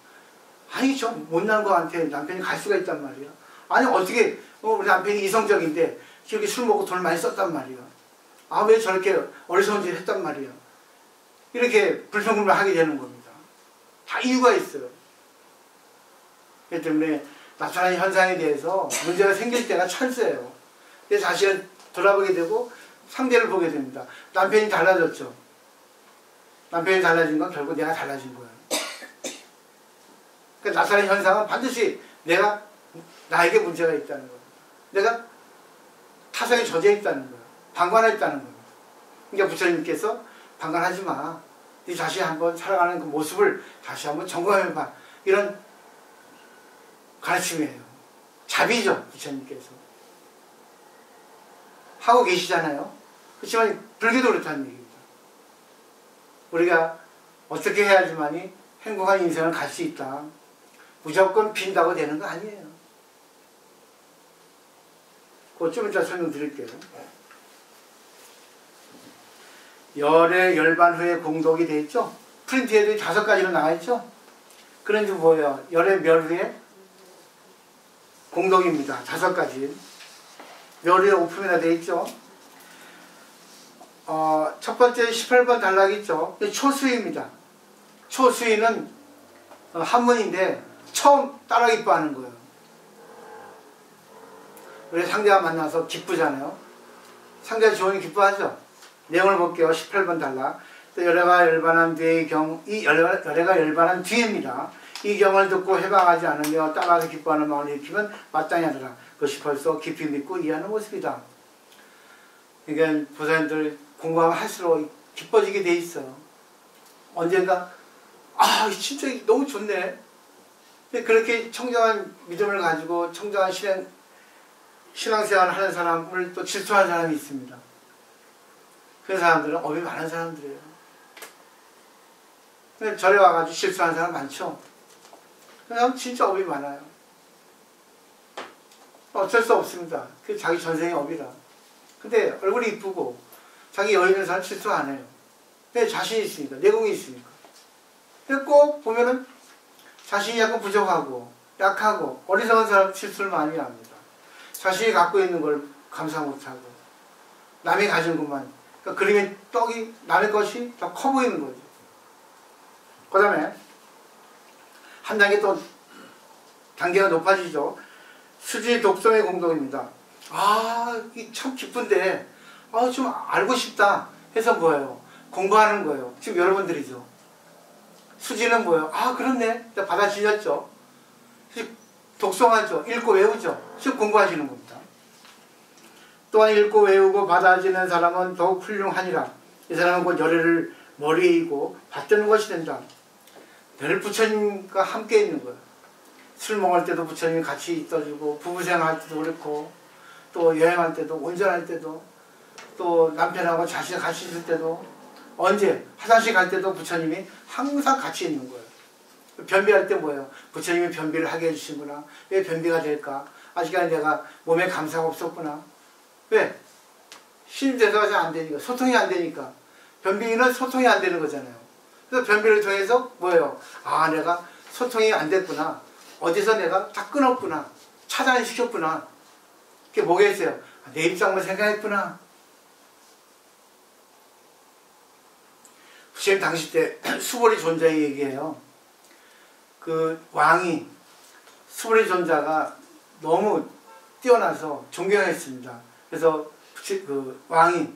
아니, 저 못난 거한테 남편이 갈 수가 있단 말이야. 아니, 어떻게, 우리 남편이 이성적인데 저렇게 술 먹고 돈을 많이 썼단 말이야. 왜 저렇게 어리석은 짓을 했단 말이야. 이렇게 불평불만 하게 되는 겁니다. 다 이유가 있어요. 그렇기 때문에 나타나는 현상에 대해서 문제가 생길 때가 찬스예요. 내 자신을 돌아보게 되고 상대를 보게 됩니다. 남편이 달라졌죠. 남편이 달라진 건 결국 내가 달라진 거예요. 그러니까 나타나는 현상은 반드시 나에게 문제가 있다는 거예요. 내가 타성에 젖어 있다는 거예요. 방관했다는 겁니다. 그러니까 부처님께서 방관하지 마. 네 자신이 한번 살아가는 그 모습을 다시 한번 점검해봐. 이런 가르침이에요. 자비죠, 부처님께서. 하고 계시잖아요. 그렇지만 불교도 그렇다는 얘기입니다. 우리가 어떻게 해야지만이 행복한 인생을 갈 수 있다. 무조건 빈다고 되는 거 아니에요. 그거 좀 이따 설명드릴게요. 열의 열반 후에 공덕이 돼 있죠? 프린트에도 5가지로 나와 있죠? 그런데 뭐예요? 열의 멸 후에 공덕입니다. 5가지. 멸 후에 오품이나 돼 있죠? 첫 번째 18번 단락이 있죠? 초수입니다. 초수인은 한문인데 처음 따라 기뻐하는 거예요. 우리 상대가 만나서 기쁘잖아요. 상대가 좋으니 기뻐하죠. 내용을 볼게요. 18번 달라. 열애가 열반한 뒤의 경, 이 열애가 열반한 뒤입니다. 이 경을 듣고 해방하지 않으며 따라서 기뻐하는 마음을 일으키면 마땅히 하더라. 그것이 벌써 깊이 믿고 이해하는 모습이다. 그러니까 보살님들 공부하면 할수록 기뻐지게 돼 있어요. 언젠가 진짜 너무 좋네. 그렇게 청정한 믿음을 가지고 청정한 신앙생활을 하는 사람을 또 질투하는 사람이 있습니다. 그런 사람들은 업이 많은 사람들이에요. 근데 절에 와가지고 실수하는 사람 많죠. 그 사람 진짜 업이 많아요. 어쩔 수 없습니다. 그게 자기 전생의 업이라. 근데 얼굴이 이쁘고 자기 여유 있는 사람 실수 안 해요. 왜? 자신이 있으니까, 내공이 있으니까. 근데 꼭 보면은 자신이 약간 부족하고 약하고 어리석은 사람 실수를 많이 합니다. 자신이 갖고 있는 걸 감사 못하고 남이 가진 것만, 그러니까 그림의 떡이 남의 것이 더 커 보이는 거죠. 그 다음에 한 단계 또 단계가 높아지죠. 수지 독성의 공동입니다. 이 참 기쁜데 좀 알고 싶다 해서 뭐예요? 공부하는 거예요. 지금 여러분들이죠. 수지는 뭐예요? 그렇네. 받아들였죠. 독성하죠. 읽고 외우죠. 즉 공부하시는 겁니다. 또한 읽고 외우고 받아지는 사람은 더욱 훌륭하니라. 이 사람은 곧 열애를 머리에 이고 받드는 것이 된다. 늘 부처님과 함께 있는 거예요. 술 먹을 때도 부처님이 같이 있어주고, 부부생활 때도 그렇고, 또 여행할 때도, 운전할 때도, 또 남편하고 자식 같이 있을 때도, 언제 화장실 갈 때도 부처님이 항상 같이 있는 거예요. 변비할 때 뭐예요? 부처님이 변비를 하게 해주시구나. 왜 변비가 될까? 아직까지 내가 몸에 감사가 없었구나. 왜? 신대사가 잘 안 되니까, 소통이 안 되니까. 변비는 소통이 안 되는 거잖아요. 그래서 변비를 통해서 뭐예요? 내가 소통이 안 됐구나. 어디서 내가 다 끊었구나. 차단시켰구나. 그게 뭐겠어요? 내 입장만 생각했구나. 부처님 당시 때 수보리 존자의 얘기예요. 그 왕이, 수보리 존자가 너무 뛰어나서 존경했습니다. 그래서 그 왕이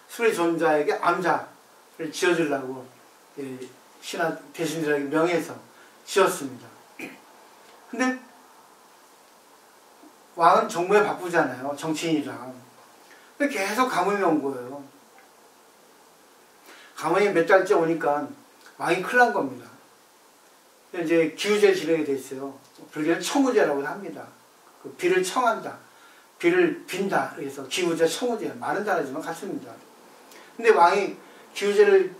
수보리 존자에게 암자를 지어주려고 신하 대신들에게 명해서 지었습니다. 근데 왕은 정부에 바쁘잖아요. 정치인이랑. 근데 계속 가뭄이 온 거예요. 가뭄이 몇 달째 오니까 왕이 큰일 난 겁니다. 이제 기우제를 지내게 돼 있어요. 불교는 청우제라고 합니다. 그 비를 청한다. 비를 빈다. 그래서 기우제, 청우제. 많은 단어지만 같습니다. 근데 왕이 기우제를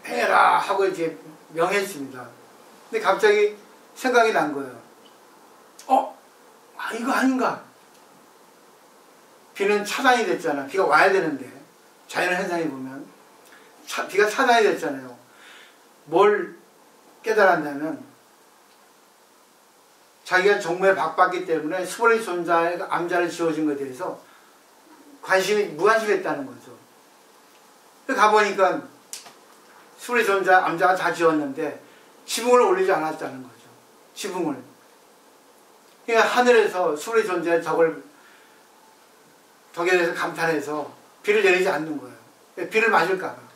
해라 하고 이제 명했습니다. 근데 갑자기 생각이 난 거예요. 이거 아닌가? 비는 차단이 됐잖아. 비가 와야 되는데. 자연 현상에 보면. 비가 차단이 됐잖아요. 뭘 깨달았냐면, 자기가 정무에 박받기 때문에 수보리 존자의 암자를 지어준 것에 대해서 무관심했다는 거죠. 가보니까 수보리 존자 암자가 다 지었는데 지붕을 올리지 않았다는 거죠. 지붕을. 그러니까 하늘에서 수보리 존자의 덕에 대해서 감탄해서 비를 내리지 않는 거예요. 비를 맞을까봐.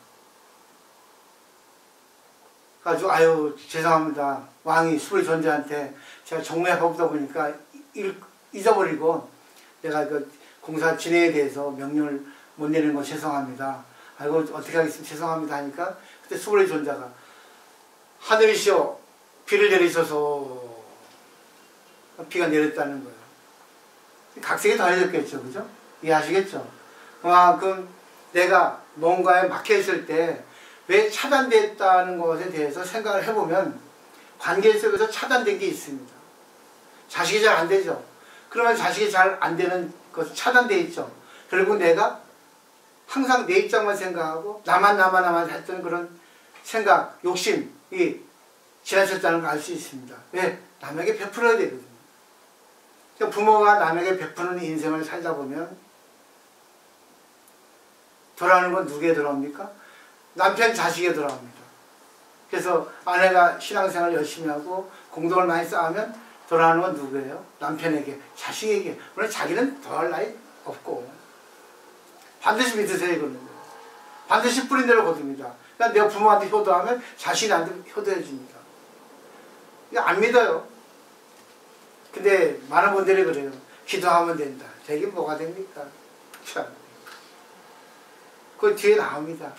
가지고 죄송합니다. 왕이 수보리 존자한테 제가 정무에 바쁘다 보니까 잊어버리고 내가 그 공사 진행에 대해서 명령을 못 내리는 건 죄송합니다. 어떻게 하겠습니까? 죄송합니다 하니까 그때 수보리 존자가 하늘이시여 비를 내리셔서 비가 내렸다는 거예요. 각색이 더해졌겠죠. 그죠? 이해하시겠죠? 그만큼 내가 뭔가에 막혀있을 때 왜 차단됐다는 것에 대해서 생각을 해보면 관계 속에서 차단된 게 있습니다. 자식이 잘 안 되죠. 그러면 자식이 잘 안 되는 것은 차단되어 있죠. 결국 내가 항상 내 입장만 생각하고 나만 했던 그런 생각, 욕심이 지나쳤다는 걸 알 수 있습니다. 왜? 남에게 베풀어야 되거든요. 부모가 남에게 베푸는 인생을 살다 보면 돌아오는 건 누구에 돌아옵니까? 남편, 자식에 돌아옵니다. 그래서 아내가 신앙생활 열심히 하고 공덕을 많이 쌓으면 돌아가는 건 누구예요? 남편에게, 자식에게. 물론 자기는 더할 나위 없고. 반드시 믿으세요, 이거는. 반드시 뿌린 대로 거둡니다. 그러니까 내가 부모한테 효도하면 자식이 나한테 효도해 줍니다. 이거 안 믿어요. 근데 많은 분들이 그래요. 기도하면 된다. 되게 뭐가 됩니까? 참. 그 뒤에 나옵니다.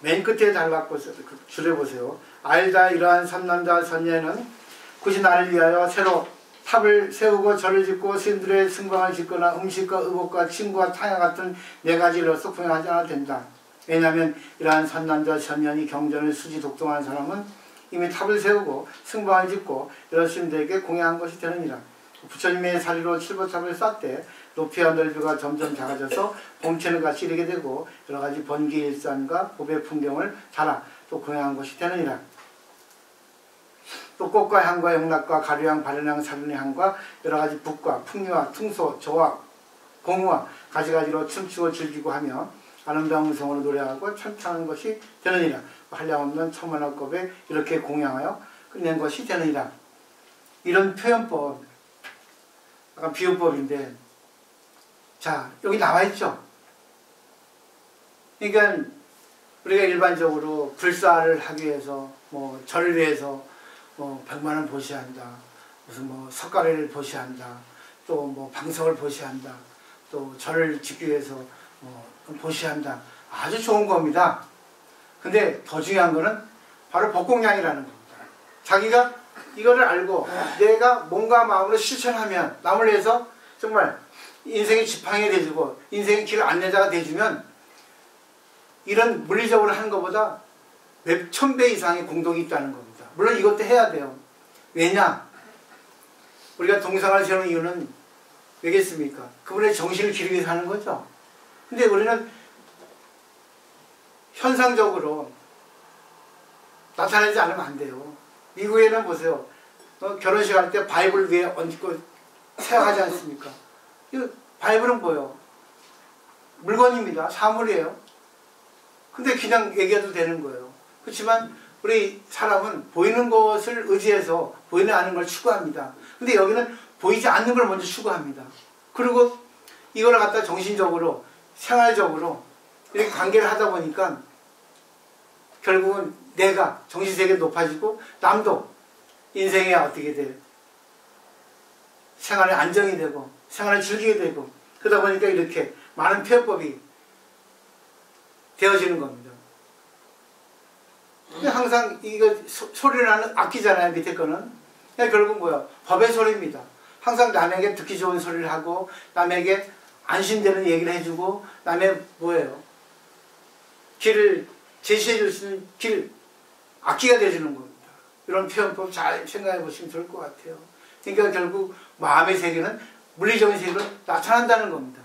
맨 끝에 달라고서 줄여보세요. 알다 이러한 선남자 선녀는 굳이 나를 위하여 새로 탑을 세우고 절을 짓고 스님들의 승방을 짓거나 음식과 의복과 친구와 탕야 같은 네 가지로서 구행하지 않아도 된다. 왜냐하면 이러한 선남자 선녀이 경전을 수지 독동하는 사람은 이미 탑을 세우고 승방을 짓고 여러 스님들에게 공양한 것이 되느니라. 부처님의 사리로 칠보탑을 쌓되 높이와 넓이가 점점 작아져서 봄채는 같이 이르게 되고 여러가지 번기일산과 보배 풍경을 달아 또 공양한 것이 되느니라. 또 꽃과 향과 영락과 가루향, 발연향, 사륜의 향과 여러가지 북과 풍류와 퉁소, 조와 공우와 가지가지로 춤추고 즐기고 하며 아름다운 음성으로 노래하고 찬양하는 것이 되느니라. 한량없는 천만학급에 이렇게 공양하여 끝낸 것이 되느니라. 이런 표현법, 약간 비유법인데, 자, 여기 나와 있죠? 그러니까 우리가 일반적으로 불사를 하기 위해서, 뭐 절을 위해서 뭐 100만원 보시한다, 무슨 뭐 석가래를 보시한다, 또 뭐 방석을 보시한다, 또 절을 짓기 위해서 뭐 보시한다. 아주 좋은 겁니다. 근데 더 중요한 거는 바로 법공양이라는 겁니다. 자기가 이거를 알고 내가 몸과 마음으로 실천하면, 남을 위해서 정말 인생의 지팡이가 돼주고 인생의 길 안내자가 돼주면 이런 물리적으로 하는 것보다 몇 천 배 이상의 공덕이 있다는 겁니다. 물론 이것도 해야 돼요. 왜냐? 우리가 동상을 세우는 이유는 왜겠습니까? 그분의 정신을 기르기 위해서 하는 거죠. 근데 우리는 현상적으로 나타나지 않으면 안 돼요. 미국에는 보세요. 결혼식 할 때 바이블 위에 얹고 세워하지 않습니까? 이 바이블은 뭐예요? 물건입니다. 사물이에요. 근데 그냥 얘기해도 되는 거예요. 그렇지만 우리 사람은 보이는 것을 의지해서 보이지 않는 걸 추구합니다. 근데 여기는 보이지 않는 걸 먼저 추구합니다. 그리고 이걸 갖다 정신적으로, 생활적으로 이렇게 관계를 하다 보니까 결국은 내가 정신세계가 높아지고 남도 인생에 어떻게 돼요? 생활에 안정이 되고 생활을 즐기게 되고 그러다 보니까 이렇게 많은 표현법이 되어지는 겁니다. 항상 이거 소리를 나는 악기잖아요. 밑에 거는. 결국 뭐야? 법의 소리입니다. 항상 남에게 듣기 좋은 소리를 하고 남에게 안심되는 얘기를 해주고 남의 뭐예요? 길을 제시해 줄 수 있는 길, 악기가 되어주는 겁니다. 이런 표현법 잘 생각해 보시면 좋을 것 같아요. 그러니까 결국 마음의 세계는 물리적인 세계로 나타난다는 겁니다.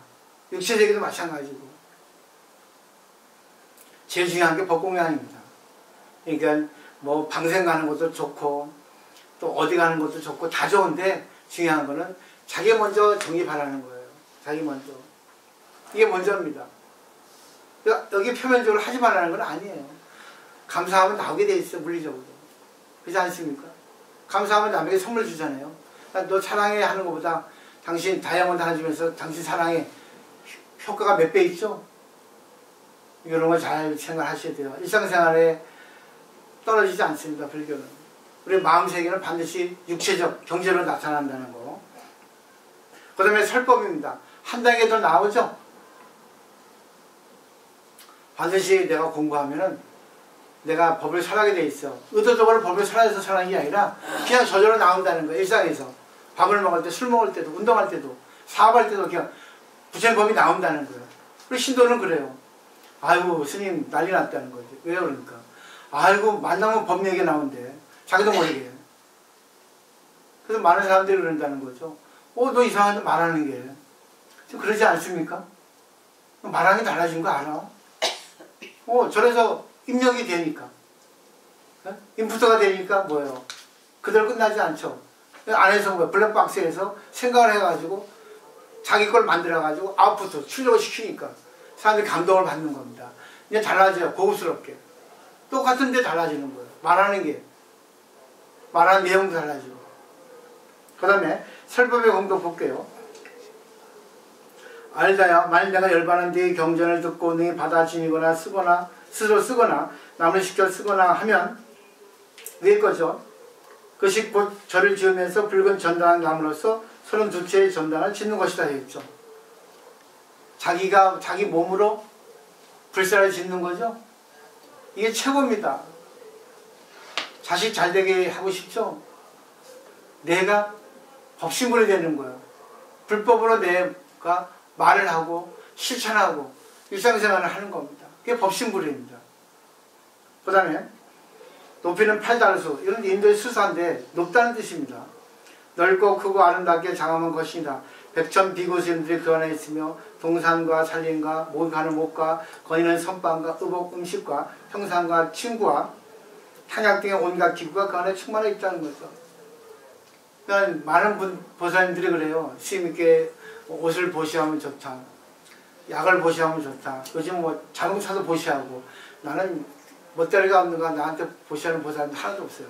육체 세계도 마찬가지고. 제일 중요한 게 법공양입니다. 그러니까 뭐 방생 가는 것도 좋고 또 어디 가는 것도 좋고 다 좋은데 중요한 거는 자기 먼저 정립하라는 거예요. 자기 먼저. 이게 먼저입니다. 여기 표면적으로 하지 말라는 건 아니에요. 감사하면 나오게 돼 있어요. 물리적으로. 그렇지 않습니까? 감사하면 남에게 선물 주잖아요. 너 사랑해 하는 것보다 당신 다이아몬드 하나 주면서 당신 사랑에 효과가 몇 배 있죠? 이런 거 잘 생각하셔야 돼요. 일상생활에 떨어지지 않습니다. 불교는. 우리 마음 세계는 반드시 육체적, 경제로 나타난다는 거. 그 다음에 설법입니다. 한 단계 더 나오죠? 반드시 내가 공부하면은 내가 법을 설하게 돼 있어. 의도적으로 법을 설해서 설하는 게 아니라 그냥 저절로 나온다는 거예요. 일상에서. 밥을 먹을 때, 술 먹을 때도, 운동할 때도, 사업할 때도 그냥 부처의 법이 나온다는 거예요. 우리 신도는 그래요. 아이고 스님 난리 났다는 거죠. 왜 그러니까? 아이고 만나면 법 얘기가 나온대. 자기도 모르게. 그래서 많은 사람들이 그런다는 거죠. 너 이상한데 말하는 게. 좀 그러지 않습니까? 말하는 게 달라진 거 알아? 저래서 입력이 되니까. 인풋터가 되니까 뭐예요? 그대로 끝나지 않죠. 안에서 뭐예요? 블랙박스에서 생각을 해가지고 자기 걸 만들어가지고 아웃풋, 출력을 시키니까 사람들이 감동을 받는 겁니다. 이제 달라져요. 고급스럽게. 똑같은데 달라지는 거예요. 말하는 게. 말하는 내용도 달라지고. 그 다음에 설법의 공도 볼게요. 알다야 만일 내가 열반한 뒤에 경전을 듣고 능히 받아 지니거나 쓰거나 스스로 쓰거나 남을 시켜 쓰거나 하면 내 거죠. 그것이 곧 절을 지으면서 붉은 전당을 남으로써 32채의 전당을 짓는 것이다 했죠. 자기가 자기 몸으로 불사를 짓는 거죠. 이게 최고입니다. 자식 잘 되게 하고 싶죠. 내가 법신불이 되는 거예요. 불법으로 내가 말을 하고 실천하고 일상생활을 하는 겁니다. 그게 법신불입니다. 그 다음에 높이는 8달수. 이런 인도의 수사인데 높다는 뜻입니다. 넓고 크고 아름답게 장엄한 것이다. 백천 비고스님들이 그 안에 있으며 동산과 산림과 목가는 목과 거니는 선방과 의복 음식과 형상과 친구와 탄약 등의 온갖 기구가 그 안에 충만해 있다는 거죠. 그러니까 많은 보살님들이 그래요. 스님께 옷을 보시하면 좋다. 약을 보시하면 좋다. 요즘 뭐 자동차도 보시하고 나는 멋대로가 없는가 나한테 보시하는 보살님 하나도 없어요.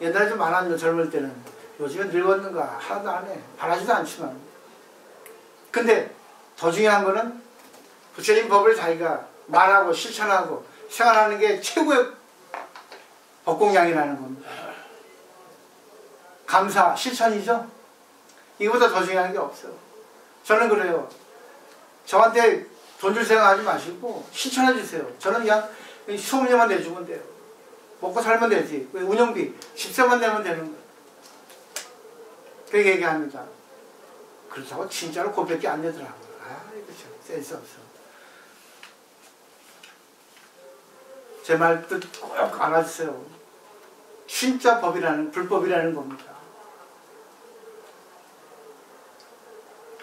옛날에 좀 많았는데 젊을 때는 요즘에 늙었는가 하나도 안 해. 바라지도 않지만. 근데 더 중요한 거는 부처님 법을 자기가 말하고 실천하고 생활하는 게 최고의 법공양이라는 겁니다. 감사, 실천이죠. 이거보다 더 중요한 게 없어요. 저는 그래요. 저한테 돈 줄 생각하지 마시고 실천해 주세요. 저는 그냥 수업료만 내주면 돼요. 먹고 살면 되지. 운영비, 집세만 내면 되는 거예요. 그렇게 얘기합니다. 그렇다고 진짜로 그것밖에 안 내더라고요. 아, 이거 참 센스 없어. 제 말 뜻 꼭 알아주세요. 진짜 법이라는, 불법이라는 겁니다.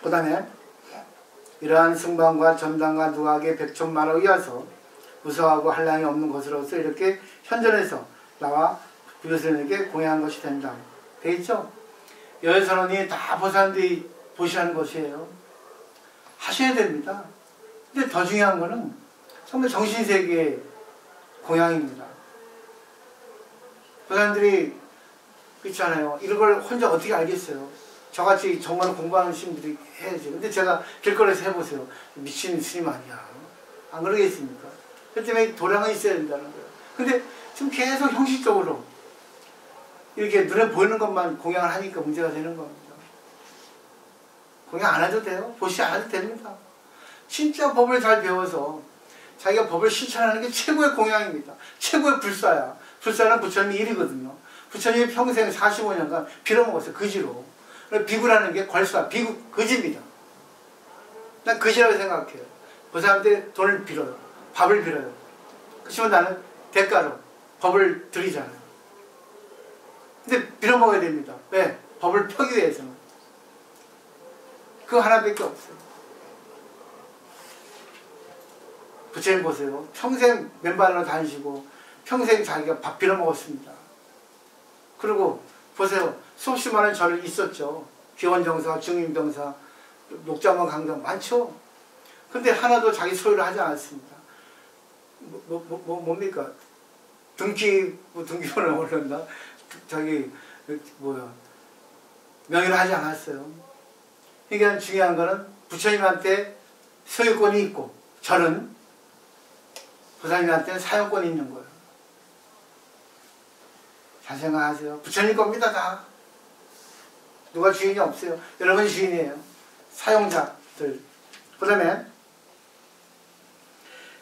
그 다음에 이러한 승방과 전당과 누각의 백촌마로 이어서 무서워하고 한량이 없는 것으로서 이렇게 현존해서 나와 부교수님에게 공양한 것이 된다. 되겠죠? 여여선언이 다 보살들이 보시하는 것이에요. 하셔야 됩니다. 근데 더 중요한 거는 정말 정신세계의 공양입니다. 보살들이 있잖아요. 이런 걸 혼자 어떻게 알겠어요? 저같이 정말 공부하는 스님들이 해야지. 근데 제가 길거리에서 해보세요. 미친 스님 아니야. 안 그러겠습니까? 그 때문에 도량은 있어야 된다는 거예요. 근데 지금 계속 형식적으로 이렇게 눈에 보이는 것만 공양을 하니까 문제가 되는 겁니다. 공양 안 해도 돼요. 보시 안 해도 됩니다. 진짜 법을 잘 배워서 자기가 법을 실천하는 게 최고의 공양입니다. 최고의 불사야. 불사는 부처님이 일이거든요. 부처님이 평생 45년간 빌어먹었어요. 그지로. 비구라는 게 걸사, 비구, 그지입니다. 난 그지라고 생각해요. 그 사람한테 돈을 빌어요. 밥을 빌어요. 그렇지만 나는 대가로 법을 드리잖아요. 근데 빌어먹어야 됩니다. 왜? 법을 펴기 위해서는. 그거 하나밖에 없어요. 부처님 보세요. 평생 맨발로 다니시고 평생 자기가 밥 빌어먹었습니다. 그리고 보세요. 수없이 많은 절이 있었죠. 기원정사, 증인병사, 녹자만 강당 많죠. 근데 하나도 자기 소유를 하지 않았습니다. 뭡니까? 등기번호 올렸나? 자기 명의를 하지 않았어요. 그러니까 중요한 거는 부처님한테 소유권이 있고 절은 보살님한테는 사용권이 있는 거예요. 잘 생각하세요. 부처님 겁니다, 다. 누가 주인이 없어요. 여러분이 주인이에요. 사용자들. 그 다음에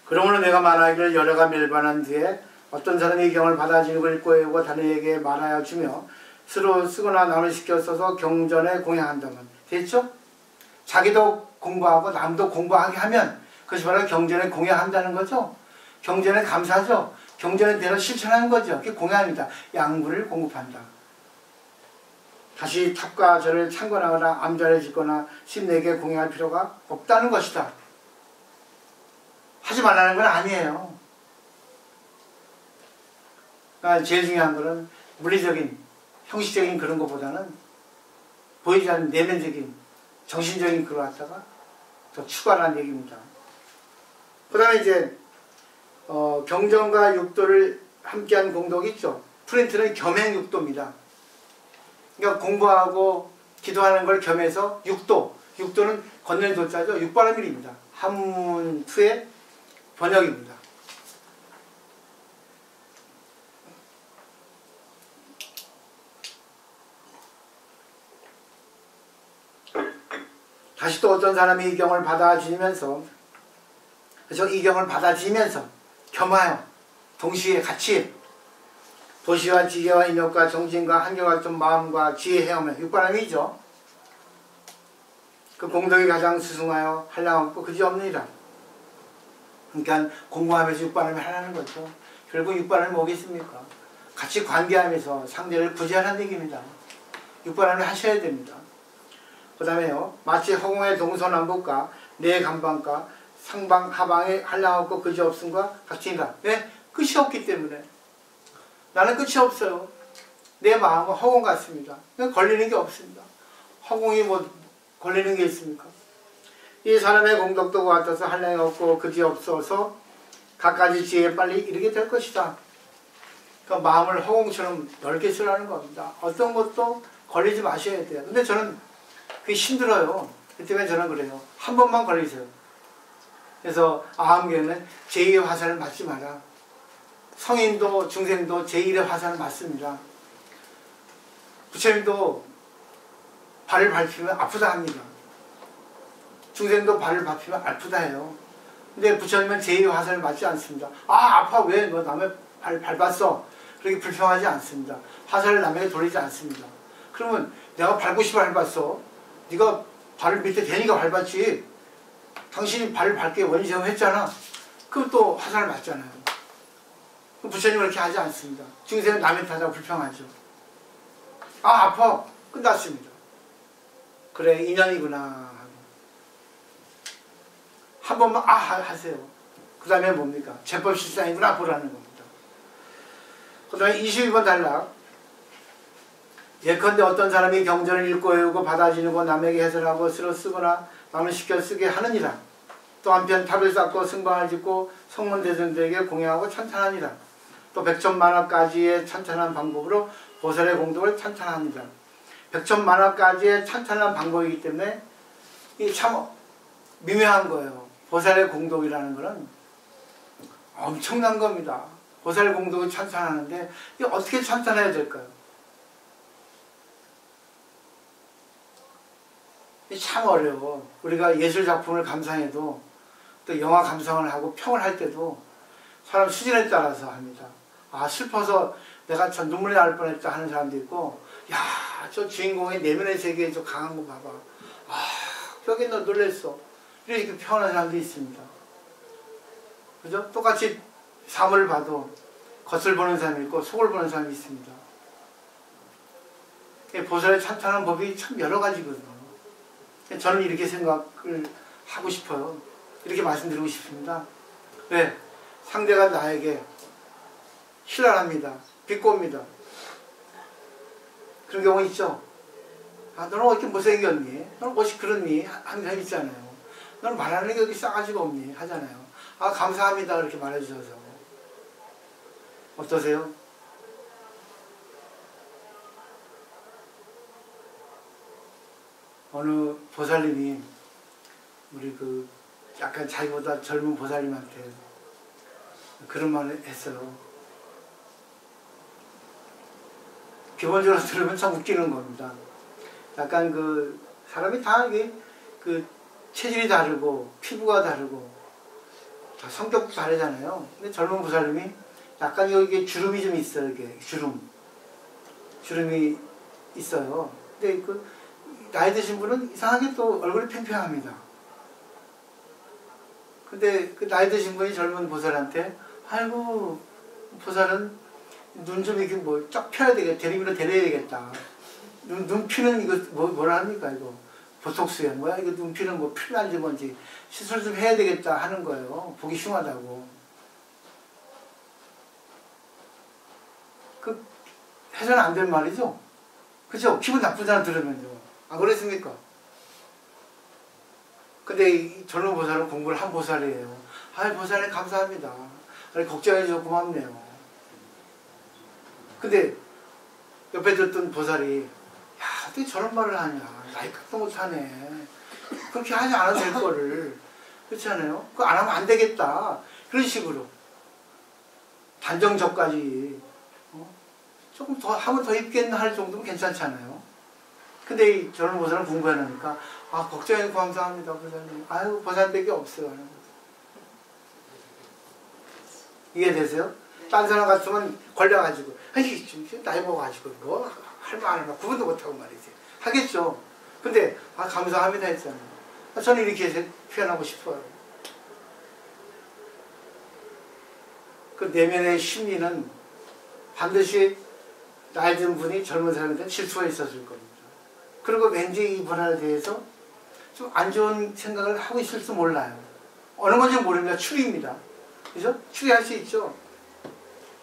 그러므로 내가 말하기를 여러가 멸반한 뒤에 어떤 사람이 이 경을 받아지고 읽고 외우고 다른에게 말하여 주며 스스로 쓰거나 남을 시켜 써서 경전에 공양한다면 됐죠? 자기도 공부하고 남도 공부하게 하면 그것이 바로 경전에 공양한다는 거죠. 경전에 감사죠. 경전에 대로 실천하는 거죠. 그게 공양입니다. 양구를 공급한다. 다시 탑과 절을 창건하거나 암자를 짓거나 신에게 공양할 필요가 없다는 것이다. 하지 말라는 건 아니에요. 그러니까 제일 중요한 거는 물리적인, 형식적인 그런 것보다는 보이지 않는 내면적인, 정신적인 그걸 갖다가 더 추가하는 얘기입니다. 그 다음에 이제 경전과 육도를 함께한 공덕이 있죠. 프린트는 겸행육도입니다. 그러니까 공부하고 기도하는 걸 겸해서 육도, 육도는 건넬 도자죠. 육바라밀입니다. 한문투의 번역입니다. 다시 또 어떤 사람이 이 경을 받아들이면서, 그래서 이 경을 받아들이면서 겸하여 동시에 같이 도시와 지혜와 인욕과 정신과 한결같은 마음과 지혜 헤엄에 육바람이죠. 그 공덕이 가장 수승하여 한량없고 그지없느니라. 그러니까 공부하면서 육바람이 하라는 거죠. 결국 육바람이 뭐겠습니까? 같이 관계하면서 상대를 구제하는 얘기입니다. 육바람이 하셔야 됩니다. 그 다음에요. 마치 허공의 동서남북과 내 감방과 상방 하방에 한량없고 그지없음과 같으니라. 왜? 끝이 없기 때문에. 나는 끝이 없어요. 내 마음은 허공 같습니다. 걸리는 게 없습니다. 허공이 뭐 걸리는 게 있습니까? 이 사람의 공덕도 같아서 한량이 없고 그지 없어서 갖가지 지혜에 빨리 이르게 될 것이다. 그러니까 마음을 허공처럼 넓게 쓰라는 겁니다. 어떤 것도 걸리지 마셔야 돼요. 근데 저는 그게 힘들어요. 그 때문에 저는 그래요. 한 번만 걸리세요. 그래서 아함교회는 제2의 화살을 맞지 마라. 성인도 중생도 제1의 화살을 맞습니다. 부처님도 발을 밟히면 아프다 합니다. 중생도 발을 밟히면 아프다 해요. 근데 부처님은 제2의 화살을 맞지 않습니다. 아 아파 왜 너 남의 발 밟았어? 그렇게 불평하지 않습니다. 화살을 남에게 돌리지 않습니다. 그러면 내가 밟고 싶어 밟았어. 네가 발을 밑에 대니까 밟았지. 당신이 발을 밟게 원시정했잖아. 그럼 또 화살을 맞잖아요. 부처님은 그렇게 하지 않습니다. 중생은 남의 탓하고 불평하죠. 아 아파. 끝났습니다. 그래 인연이구나. 한 번만 하세요. 그 다음에 뭡니까? 제법실상이구나 보라는 겁니다. 그 다음에 22번 단락. 예컨대 어떤 사람이 경전을 읽고 외우고 받아지고 남에게 해설하고 쓰러 쓰거나 남을 시켜 쓰게 하느니라. 또 한편 탑을 쌓고 승방을 짓고 성문대전들에게 공양하고 찬탄하니라. 또 백천만화까지의 찬탄한 방법으로 보살의 공덕을 찬탄합니다. 백천만화까지의 찬탄한 방법이기 때문에 이게 참 미묘한 거예요. 보살의 공덕이라는 것은 엄청난 겁니다. 보살 공덕을 찬탄하는데 이게 어떻게 찬탄해야 될까요? 참 어려워. 우리가 예술작품을 감상해도 또 영화 감상을 하고 평을 할 때도 사람 수준에 따라서 합니다. 아 슬퍼서 내가 참 눈물이 날 뻔했다 하는 사람도 있고 야 저 주인공의 내면의 세계에 저 강한 거 봐봐. 아 저기 너 놀랬어. 이렇게 표현하는 사람도 있습니다. 그죠? 똑같이 사물을 봐도 겉을 보는 사람이 있고 속을 보는 사람이 있습니다. 보살의 찬탄한 법이 참 여러 가지거든요. 저는 이렇게 생각을 하고 싶어요. 이렇게 말씀드리고 싶습니다. 왜? 상대가 나에게 신랄합니다. 비꼬입니다. 그런 경우 있죠. 아 너는 왜 이렇게 못생겼니? 너는 옷이 그렇니? 하는 사람 있잖아요. 너는 말하는 게 여기 싸가지가 없니? 하잖아요. 아 감사합니다. 그렇게 말해주셔서. 어떠세요? 어느 보살님이 우리 그 약간 자기보다 젊은 보살님한테 그런 말을 했어요. 기본적으로 들으면 참 웃기는 겁니다. 약간 그 사람이 다 이게 그 체질이 다르고 피부가 다르고 다 성격도 다르잖아요. 근데 젊은 보살님이 약간 여기에 주름이 좀 있어요. 이게 주름이 있어요. 근데 그 나이 드신 분은 이상하게 또 얼굴이 팽팽합니다. 근데 그 나이 드신 분이 젊은 보살한테 아이고 보살은 눈 좀 이렇게 뭐 쫙 펴야 되겠다. 대리미로 데려야 되겠다. 눈 피는 이거 뭐라 합니까 이거 보톡스야 뭐야 이거 눈 피는 뭐 필요한지 뭔지 시술 좀 해야 되겠다 하는 거예요. 보기 흉하다고. 그 해서는 안 될 말이죠. 그죠? 기분 나쁘잖아 들으면요. 안 그랬습니까? 근데 이 젊은 보살은 공부를 한 보살이에요. 아이 보살님 감사합니다. 걱정해 주셔서 고맙네요. 근데 옆에 듣던 보살이 야 어떻게 저런 말을 하냐, 나이 값도 못하네, 그렇게 하지 않아도 될 거를, 그렇지 않아요? 그거 안 하면 안 되겠다, 그런 식으로 단정적까지 조금 더 하면 더 입겠나 할 정도면 괜찮잖아요. 근데 이 저런 보살은 공부해놓으니까 아 걱정해 감사합니다 보살님, 아유 보살밖에 없어요 하는 거죠. 이해되세요? 딴 사람 같으면 걸려가지고 아니 지금 나이 먹어가지고 뭐 할 말 안 하면 구분도 못하고 말이지 하겠죠. 근데 아 감사합니다 했잖아요. 저는 이렇게 표현하고 싶어요. 그 내면의 심리는 반드시 나이 든 분이 젊은 사람한테 질투가 있었을 겁니다. 그리고 왠지 이 분야에 대해서 좀 안 좋은 생각을 하고 있을지 몰라요. 어느 건지 모릅니다. 추리입니다. 그죠? 추리할 수 있죠.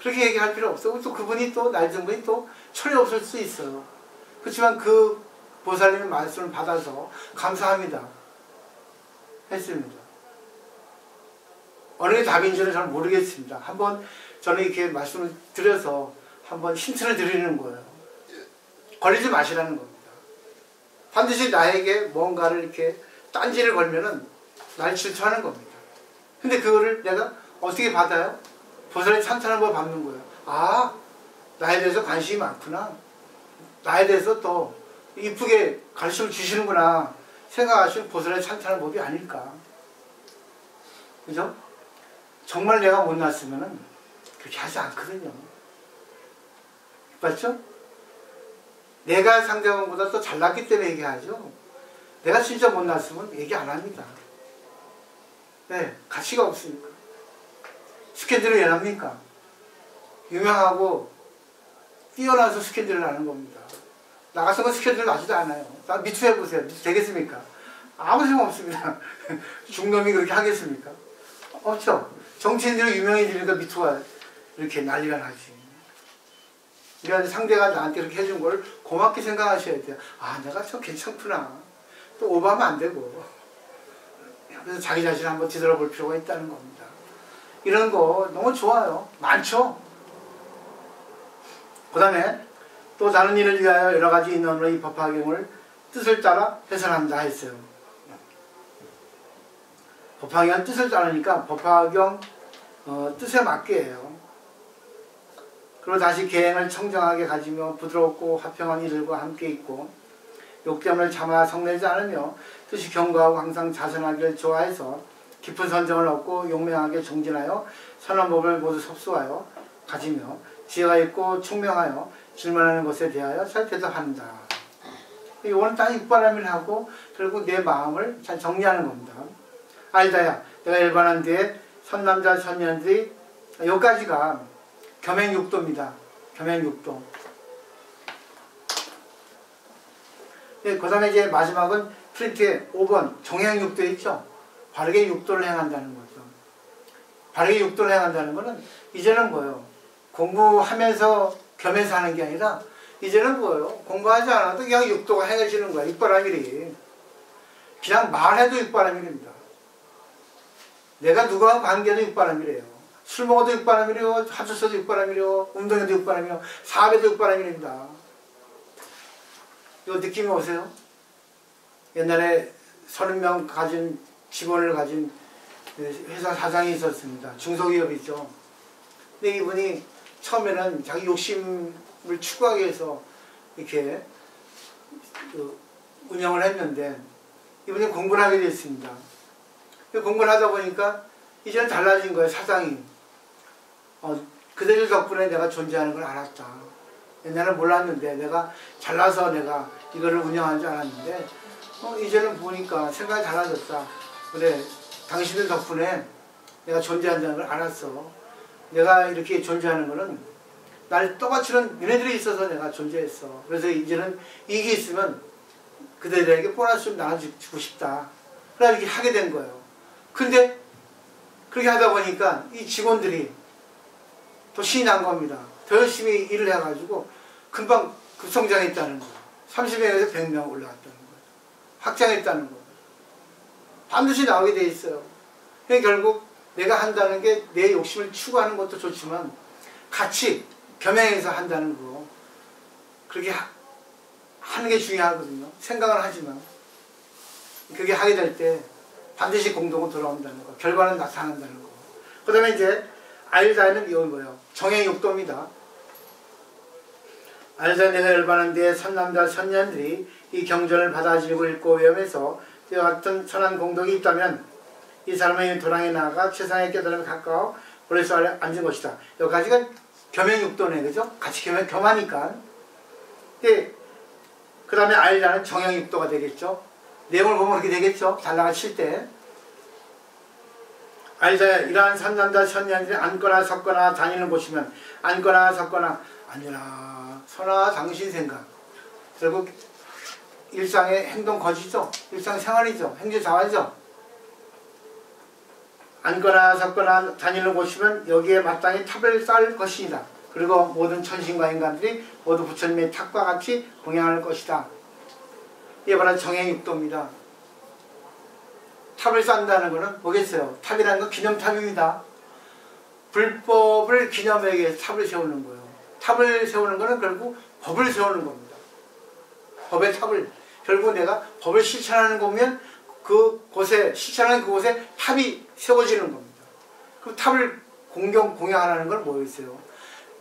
그렇게 얘기할 필요 없어. 또 그분이 또 나이 든 분이 또 철이 없을 수 있어요. 그렇지만 그 보살님의 말씀을 받아서 감사합니다 했습니다. 어느 게 답인지는 잘 모르겠습니다. 한번 저는 이렇게 말씀을 드려서 한번 힌트를 드리는 거예요. 걸리지 마시라는 겁니다. 반드시 나에게 뭔가를 이렇게 딴지를 걸면은 날 질투하는 겁니다. 근데 그거를 내가 어떻게 받아요? 보살이 찬탄한 걸 받는 거예요. 아, 나에 대해서 관심이 많구나. 나에 대해서 또 이쁘게 가르침을 주시는구나 생각하시면 보살의 찬탄한 법이 아닐까. 그죠? 정말 내가 못났으면은 그렇게 하지 않거든요. 맞죠? 내가 상대방보다 더 잘났기 때문에 얘기하죠. 내가 진짜 못났으면 얘기 안 합니다. 네, 가치가 없으니까. 스캔들을 왜 합니까? 유명하고 뛰어나서 스캔들을 하는 겁니다. 나 같은 건 스캔들 나지도 않아요. 나 미투 해보세요. 미투 되겠습니까? 아무 생각 없습니다. 중놈이 그렇게 하겠습니까? 없죠. 정치인들이 유명해지니까 미투가 이렇게 난리가 나지. 그러니까 상대가 나한테 이렇게 해준 걸 고맙게 생각하셔야 돼요. 아, 내가 참 괜찮구나. 또 오버하면 안 되고. 그래서 자기 자신을 한번 뒤돌아볼 필요가 있다는 겁니다. 이런 거 너무 좋아요. 많죠? 그 다음에 또 다른 일을 위하여 여러 가지 인원으로 이 법화경을 뜻을 따라 해설한다 했어요. 법화경 뜻을 따르니까 법화경 뜻에 맞게 해요. 그리고 다시 계행을 청정하게 가지며 부드럽고 화평한 이들과 함께 있고 욕됨을 참아 성내지 않으며 뜻이 경고하고 항상 자선하기를 좋아해서 깊은 선정을 얻고 용맹하게 정진하여 선한 법을 모두 섭수하여 가지며 지혜가 있고 총명하여 질문하는 것에 대하여 잘 대답한다. 이거는 딱 입바람을 하고 결국 내 마음을 잘 정리하는 겁니다. 알다야, 내가 일반한 뒤에 선남자 선녀들이 여기까지가 겸행육도입니다. 겸행육도. 그 다음에 이제 마지막은 프린트에 5번 정행육도 있죠. 바르게 육도를 행한다는 거죠. 바르게 육도를 행한다는 거는 이제는 뭐예요? 공부하면서 겸해서 하는 게 아니라 이제는 뭐예요? 공부하지 않아도 그냥 육도가 행해지는 거야. 육바라밀이. 그냥 말해도 육바라밀입니다. 내가 누구와 관계도 육바라밀이에요. 술 먹어도 육바라밀이요. 하주 써도 육바라밀이요. 운동해도 육바라밀이요. 사업에도 육바라밀입니다. 이거 느낌이 오세요? 옛날에 30명 가진 직원을 가진 회사 사장이 있었습니다. 중소기업이죠. 근데 이분이 처음에는 자기 욕심을 추구하기 위해서 이렇게 운영을 했는데 이분이 공부를 하게 됐습니다. 공부를 하다 보니까 이제는 달라진 거예요. 사장이. 그들 덕분에 내가 존재하는 걸 알았다. 옛날에는 몰랐는데 내가 잘나서 내가 이거를 운영하는 줄 알았는데 이제는 보니까 생각이 달라졌다. 그래, 당신들 덕분에 내가 존재한다는 걸 알았어. 내가 이렇게 존재하는 거는 날 떠받치는 얘네들이 있어서 내가 존재했어. 그래서 이제는 이게 있으면 그들에게 보너스 좀 나눠주고 싶다. 그래 이렇게 하게 된 거예요. 근데 그렇게 하다 보니까 이 직원들이 더 신이 난 겁니다. 더 열심히 일을 해가지고 금방 급성장했다는 거예요. 30명에서 100명 올라갔다는 거예요. 확장했다는 거예요. 반드시 나오게 돼 있어요. 결국 내가 한다는 게 내 욕심을 추구하는 것도 좋지만 같이 겸행해서 한다는 거. 그렇게 하는 게 중요하거든요. 생각을 하지만. 그게 하게 될 때 반드시 공동으로 돌아온다는 거. 결과는 나타난다는 거. 그 다음에 이제 알다는 이건 뭐예요? 정행육도입니다. 알다 내가 열반한 뒤에 선남자 선년들이 이 경전을 받아들이고 읽고 외우면서 이와 같은 선한 공덕이 있다면 이 사람의 도랑에 나아가 최상의 깨달음에 가까워 그래서 앉은 것이다. 여기까지가 겸행육도네, 그죠? 같이 겸하니까. 그 다음에 알다는 정행육도가 되겠죠. 내용을 보면 그렇게 되겠죠. 달라가 칠 때. 알다 이러한 선남자 선년들이 앉거나 섰거나 다니는 곳이면 앉거나 섰거나 앉으나 서나 당신 생각. 결국 일상의 행동 거지죠. 일상생활이죠. 행주자활이죠. 앉거나 섰거나 다니는 곳이면 여기에 마땅히 탑을 쌓을 것이다. 그리고 모든 천신과 인간들이 모두 부처님의 탑과 같이 공양할 것이다. 이게 바로 정행육도입니다. 탑을 쌓는다는 것은 뭐겠어요? 탑이라는 건 기념탑입니다. 불법을 기념하기 위해서 탑을 세우는 거예요. 탑을 세우는 것은 결국 법을 세우는 겁니다. 법의 탑을. 결국 내가 법을 실천하는 거면 실천하는 그곳에 탑이 세워지는 겁니다. 그 탑을 공양하라는 건 뭐였어요?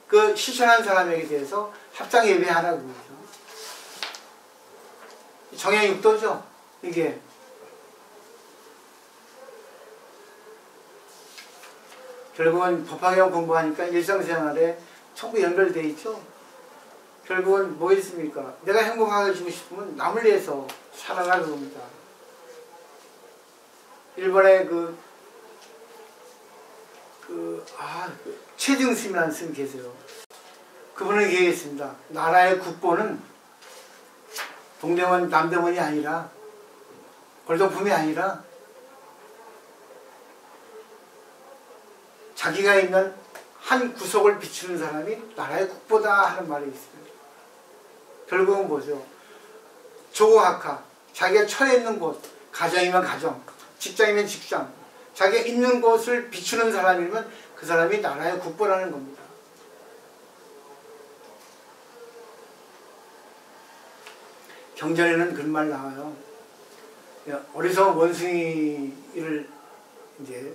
그 실천하는 사람에게 대해서 합장 예배하라고 그러죠. 정행육도죠. 이게. 결국은 법화경 공부하니까 일상생활에 전부 연결되어 있죠. 결국은 뭐겠습니까? 내가 행복하게 지고 싶으면 남을 위해서 살아가는 겁니다. 일본에 최증스님이라는 스님이 계세요. 그분은 얘기했습니다. 나라의 국보는 동대문, 남대문이 아니라 골동품이 아니라 자기가 있는 한 구석을 비추는 사람이 나라의 국보다 하는 말이 있습니다. 결국은 뭐죠? 조고학하, 자기가 처해 있는 곳, 가정이면 가정, 직장이면 직장, 자기가 있는 곳을 비추는 사람이면 그 사람이 나라의 국보라는 겁니다. 경전에는 그런 말 나와요. 어리석은 원숭이를 이제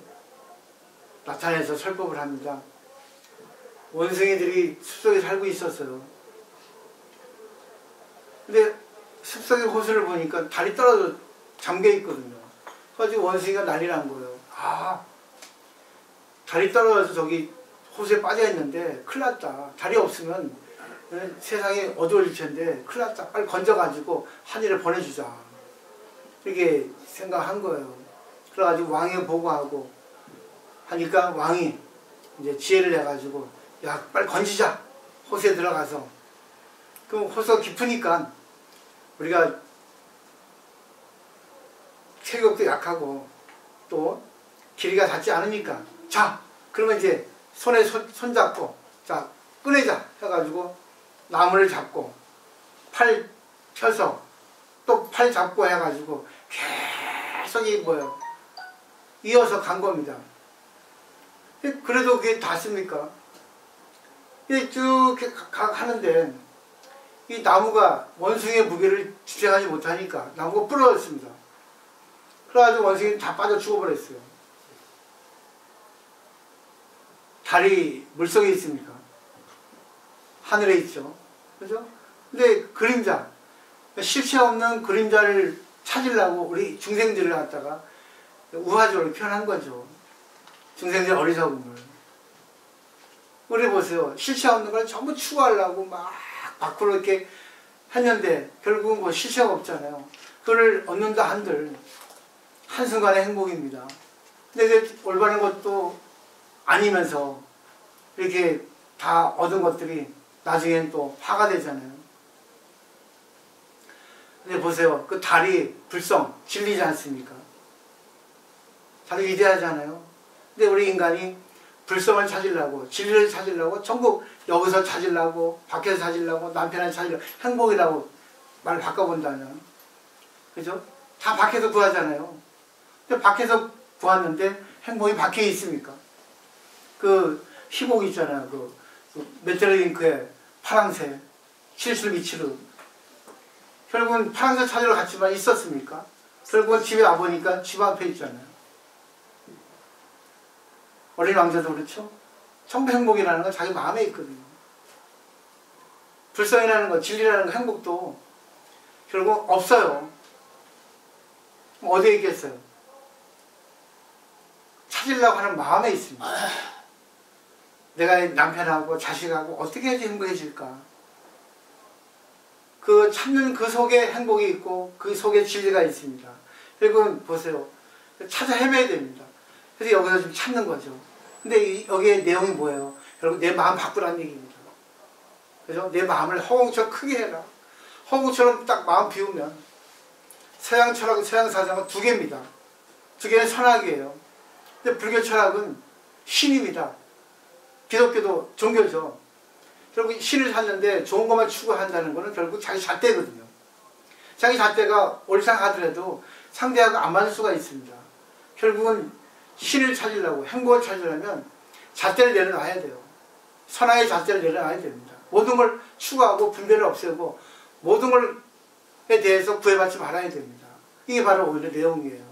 나타내서 설법을 합니다. 원숭이들이 숲속에 살고 있었어요. 근데 숲속의 호수를 보니까 다리 떨어져 잠겨 있거든요. 그래가지고 원숭이가 난리 난 거예요. 다리 떨어져서 저기 호수에 빠져 있는데 큰일 났다. 다리 없으면 세상이 어두워질 텐데 큰일 났다. 빨리 건져가지고 하늘에 보내주자. 이렇게 생각한 거예요. 그래가지고 왕에 보고하고 하니까 왕이 이제 지혜를 내가지고 야 빨리 건지자. 호수에 들어가서. 그럼 호수가 깊으니까 우리가 체격도 약하고 또 길이가 닿지 않으니까 자 그러면 이제 손에 손 잡고 자 꺼내자 해가지고 나무를 잡고 팔 펴서 또 팔 잡고 해가지고 계속 이어서 간 겁니다. 그래도 그게 닿습니까? 쭉 하는데 이 나무가 원숭이의 무게를 지탱하지 못하니까 나무가 부러졌습니다. 그래가지고 원숭이는 다 빠져 죽어버렸어요. 달이 물속에 있습니까? 하늘에 있죠. 그죠? 근데 그림자, 실체 없는 그림자를 찾으려고 우리 중생들을 갖다가 우화적으로 표현한 거죠. 중생들 어리석음을. 우리 보세요. 실체 없는 걸 전부 추구하려고 막 밖으로 이렇게 했는데 결국은 뭐 실체가 없잖아요. 그걸 얻는다 한들 한순간의 행복입니다. 근데 그 올바른 것도 아니면서 이렇게 다 얻은 것들이 나중엔 또 파가 되잖아요. 근데 보세요. 그 달이 불성, 진리지 않습니까? 달이 위대하잖아요. 근데 우리 인간이 불성을 찾으려고, 진리를 찾으려고, 전부 여기서 찾으려고, 밖에서 찾으려고, 남편을 찾으려고, 행복이라고 말 바꿔본다면. 그죠? 다 밖에서 구하잖아요. 근데 밖에서 구했는데 행복이 밖에 있습니까? 그 희곡 있잖아요. 그 메테르링크의 파랑새, 실실미치르. 결국은 파랑새 찾으러 갔지만 있었습니까? 결국은 집에 와보니까 집 앞에 있잖아요. 어린 왕자도 그렇죠? 전부 행복이라는 건 자기 마음에 있거든요. 불성이라는 것, 진리라는 것, 행복도 결국 없어요. 어디에 있겠어요? 찾으려고 하는 마음에 있습니다. 내가 남편하고 자식하고 어떻게 해야지 행복해질까? 그 찾는 그 속에 행복이 있고 그 속에 진리가 있습니다. 결국은 보세요. 찾아 헤매야 됩니다. 그래서 여기서 좀 찾는 거죠. 근데 여기에 내용이 뭐예요? 결국 내 마음 바꾸라는 얘기입니다. 그래서 내 마음을 허공처럼 크게 해라. 허공처럼 딱 마음 비우면 서양 철학은 서양 사상은 두 개입니다. 두 개는 선악이에요. 근데 불교 철학은 신입니다. 기독교도 종교죠. 결국 신을 찾는데 좋은 것만 추구한다는 것은 결국 자기 잣대거든요. 자기 잣대가 옳상하더라도 상대하고 안 맞을 수가 있습니다. 결국은 신을 찾으려고 행복을 찾으려면 잣대를 내려놔야 돼요. 선악의 잣대를 내려놔야 됩니다. 모든 걸 추구하고 분별을 없애고 모든 것에 대해서 구애받지 말아야 됩니다. 이게 바로 오히려 내용이에요.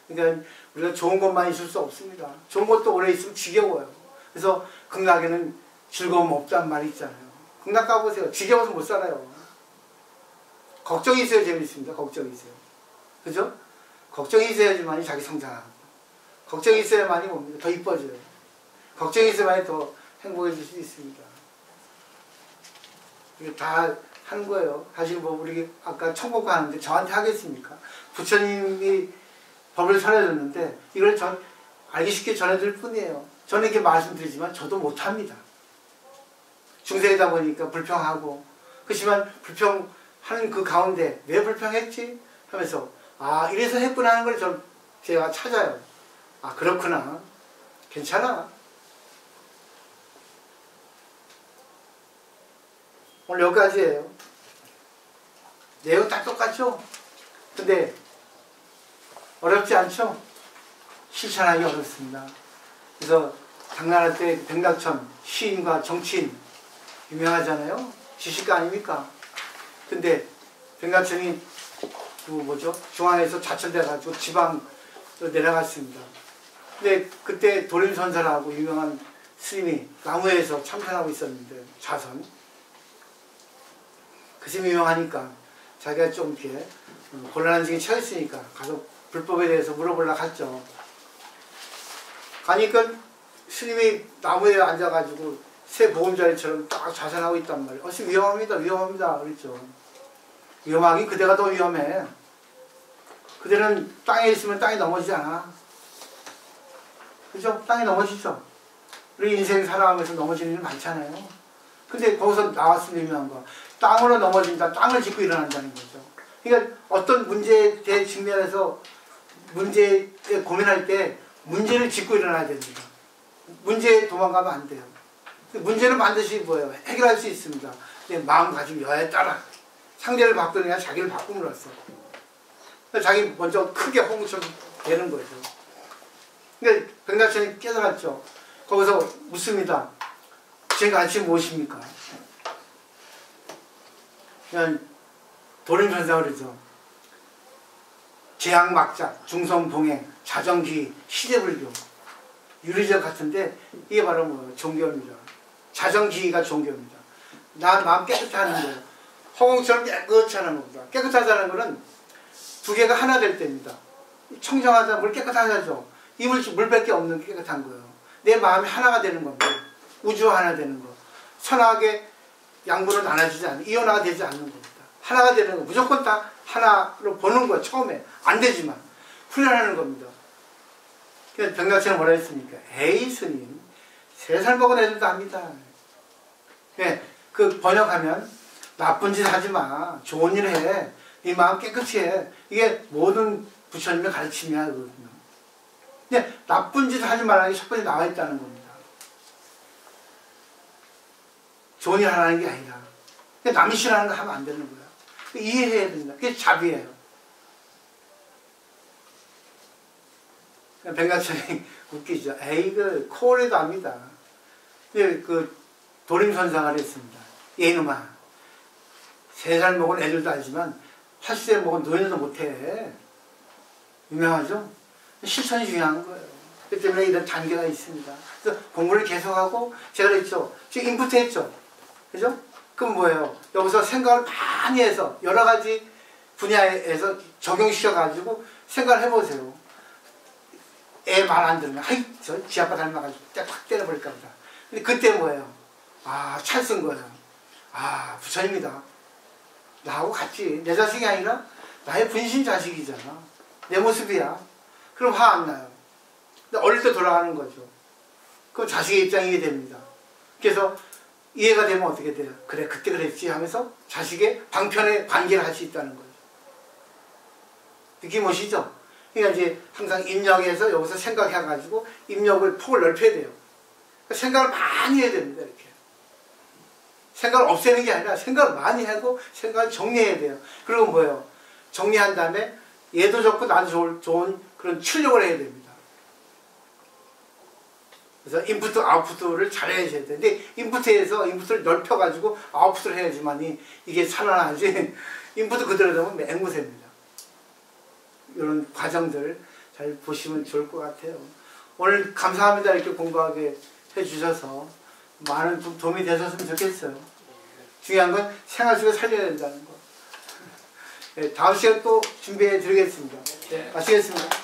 그러니까 우리가 좋은 것만 있을 수 없습니다. 좋은 것도 오래 있으면 지겨워요. 그래서 극락에는 즐거움 없다는 말이 있잖아요. 극락 가보세요. 지겨워서 못 살아요. 걱정이 있어야 재밌습니다. 걱정이 있어요. 그죠? 걱정이 있어야지만이 자기 성장하고 걱정이 있어야만이 뭡니까? 더 이뻐져요. 걱정이 있어야만이 더 행복해질 수 있습니다. 이게 다 하는 거예요. 사실 뭐 우리 아까 청법과 하는데 저한테 하겠습니까? 부처님이 법을 전해줬는데 이걸 알기 쉽게 전해드릴 뿐이에요. 저는 이렇게 말씀드리지만 저도 못합니다. 중생이다 보니까 불평하고 그렇지만 불평하는 그 가운데 왜 불평했지? 하면서 아 이래서 했구나 하는 걸 제가 찾아요. 아 그렇구나. 괜찮아. 오늘 여기까지예요. 내용 다 똑같죠? 근데 어렵지 않죠? 실천하기 어렵습니다. 그래서 당나라 때 백낙천 시인과 정치인 유명하잖아요. 지식가 아닙니까? 근데 백낙천이 중앙에서 좌천돼가지고 지방으로 내려갔습니다. 근데 그때 도림선사라고 유명한 스님이 나무에서 참선하고 있었는데 자선. 그 스님이 유명하니까 자기가 좀 이렇게 곤란한 중에 처했으니까 가서 불법에 대해서 물어보려고 갔죠. 가니까 스님이 나무에 앉아가지고 새 보금자리처럼 딱 자선하고 있단 말이에요. 위험합니다. 위험합니다. 그랬죠. 위험하긴 그대가 더 위험해. 그대는 땅에 있으면 땅이 넘어지지 않아. 그죠? 땅이 넘어지죠. 우리 인생 살아가면서 넘어지는 일 많잖아요. 근데 거기서 나왔으면 유명한 거. 땅으로 넘어진다. 땅을 짚고 일어난다는 거죠. 그러니까 어떤 문제에 대해 직면해서 문제에 고민할 때 문제를 짚고 일어나야 됩니다. 문제에 도망가면 안 돼요. 문제는 반드시 뭐예요? 해결할 수 있습니다. 마음가짐 여하에 따라 상대를 바꾸느냐 자기를 바꿈으로써 자기 먼저 크게 홍처럼 되는 거죠. 그러니까 백낙천이 깨달았죠. 거기서 묻습니다. 제 가치 무엇입니까? 그냥 도림선사가 그러죠. 재앙막작, 중성봉행, 자정기, 시대불교, 유리적 같은데 이게 바로 뭐 종교입니다. 자정기가 종교입니다. 나 마음 깨끗하게 하는 거예요. 허공처럼 깨끗이 하는 겁니다. 깨끗하다는 것은 두 개가 하나 될 때입니다. 청정하다, 물 깨끗하게 하죠. 이 물밖에 없는 게 깨끗한 거예요. 내 마음이 하나가 되는 겁니다. 우주와 하나 되는 거. 선악의 양분은 나눠지지 않는, 이온화가 되지 않는 겁니다. 하나가 되는 거. 무조건 다 하나로 보는 거예요. 처음에. 안 되지만. 훈련하는 겁니다. 그래서 백낙천은 뭐라 했습니까? 에이 스님, 3살 먹은 애들도 압니다. 네, 그 번역하면 나쁜 짓 하지 마. 좋은 일 해. 네 마음 깨끗이 해. 이게 모든 부처님의 가르침이야. 그거든요. 근데 나쁜 짓 하지 말라는 게 첫 번째 나와 있다는 겁니다. 좋은 일 하라는 게 아니라. 남이 싫어하는 거 하면 안 되는 거야. 이해해야 된다. 그게 자비예요. 백낙천이 웃기죠. 에이, 그, 코올에도 압니다. 근데 그, 도림선상을 했습니다. 이놈아, 3살 먹은 애들도 알지만 80세 먹은 노인도 못해. 유명하죠? 실천이 중요한 거예요. 그렇기 때문에 이런 단계가 있습니다. 그래서 공부를 계속하고, 제가 그랬죠. 지금 인풋 했죠. 그죠? 그럼 뭐예요? 여기서 생각을 많이 해서 여러 가지 분야에서 적용시켜가지고 생각을 해보세요. 애 말 안 들으면, 하이, 저 지 아빠 닮아가지고 딱 때려버릴까 보다. 근데 그때 뭐예요? 아, 찰쓴 거예요. 아, 부처님이다. 나하고 같지. 내 자식이 아니라 나의 분신 자식이잖아. 내 모습이야. 그럼 화 안 나요. 근데 어릴 때 돌아가는 거죠. 그럼 자식의 입장이 됩니다. 그래서 이해가 되면 어떻게 돼요? 그래, 그때 그랬지 하면서 자식의 방편에 관계를 할 수 있다는 거죠. 느낌 오시죠? 그러니까 이제 항상 입력해서 여기서 생각해가지고 입력을 폭을 넓혀야 돼요. 그러니까 생각을 많이 해야 됩니다. 이렇게. 생각을 없애는 게 아니라 생각을 많이 하고 생각을 정리해야 돼요. 그리고 뭐예요? 정리한 다음에 얘도 좋고 나도 좋은 그런 출력을 해야 됩니다. 그래서 인풋, 아웃풋을 잘 해야지 되는데 인풋에서 인풋을 넓혀가지고 아웃풋을 해야지만이 이게 살아나지 인풋을 그대로 되면 맹무새입니다. 이런 과정들 잘 보시면 좋을 것 같아요. 오늘 감사합니다. 이렇게 공부하게 해주셔서 많은 좀 도움이 되셨으면 좋겠어요. 중요한 건 생활 속에 살려야 된다는 거. 네, 다음 시간 또 준비해 드리겠습니다. 네, 마치겠습니다.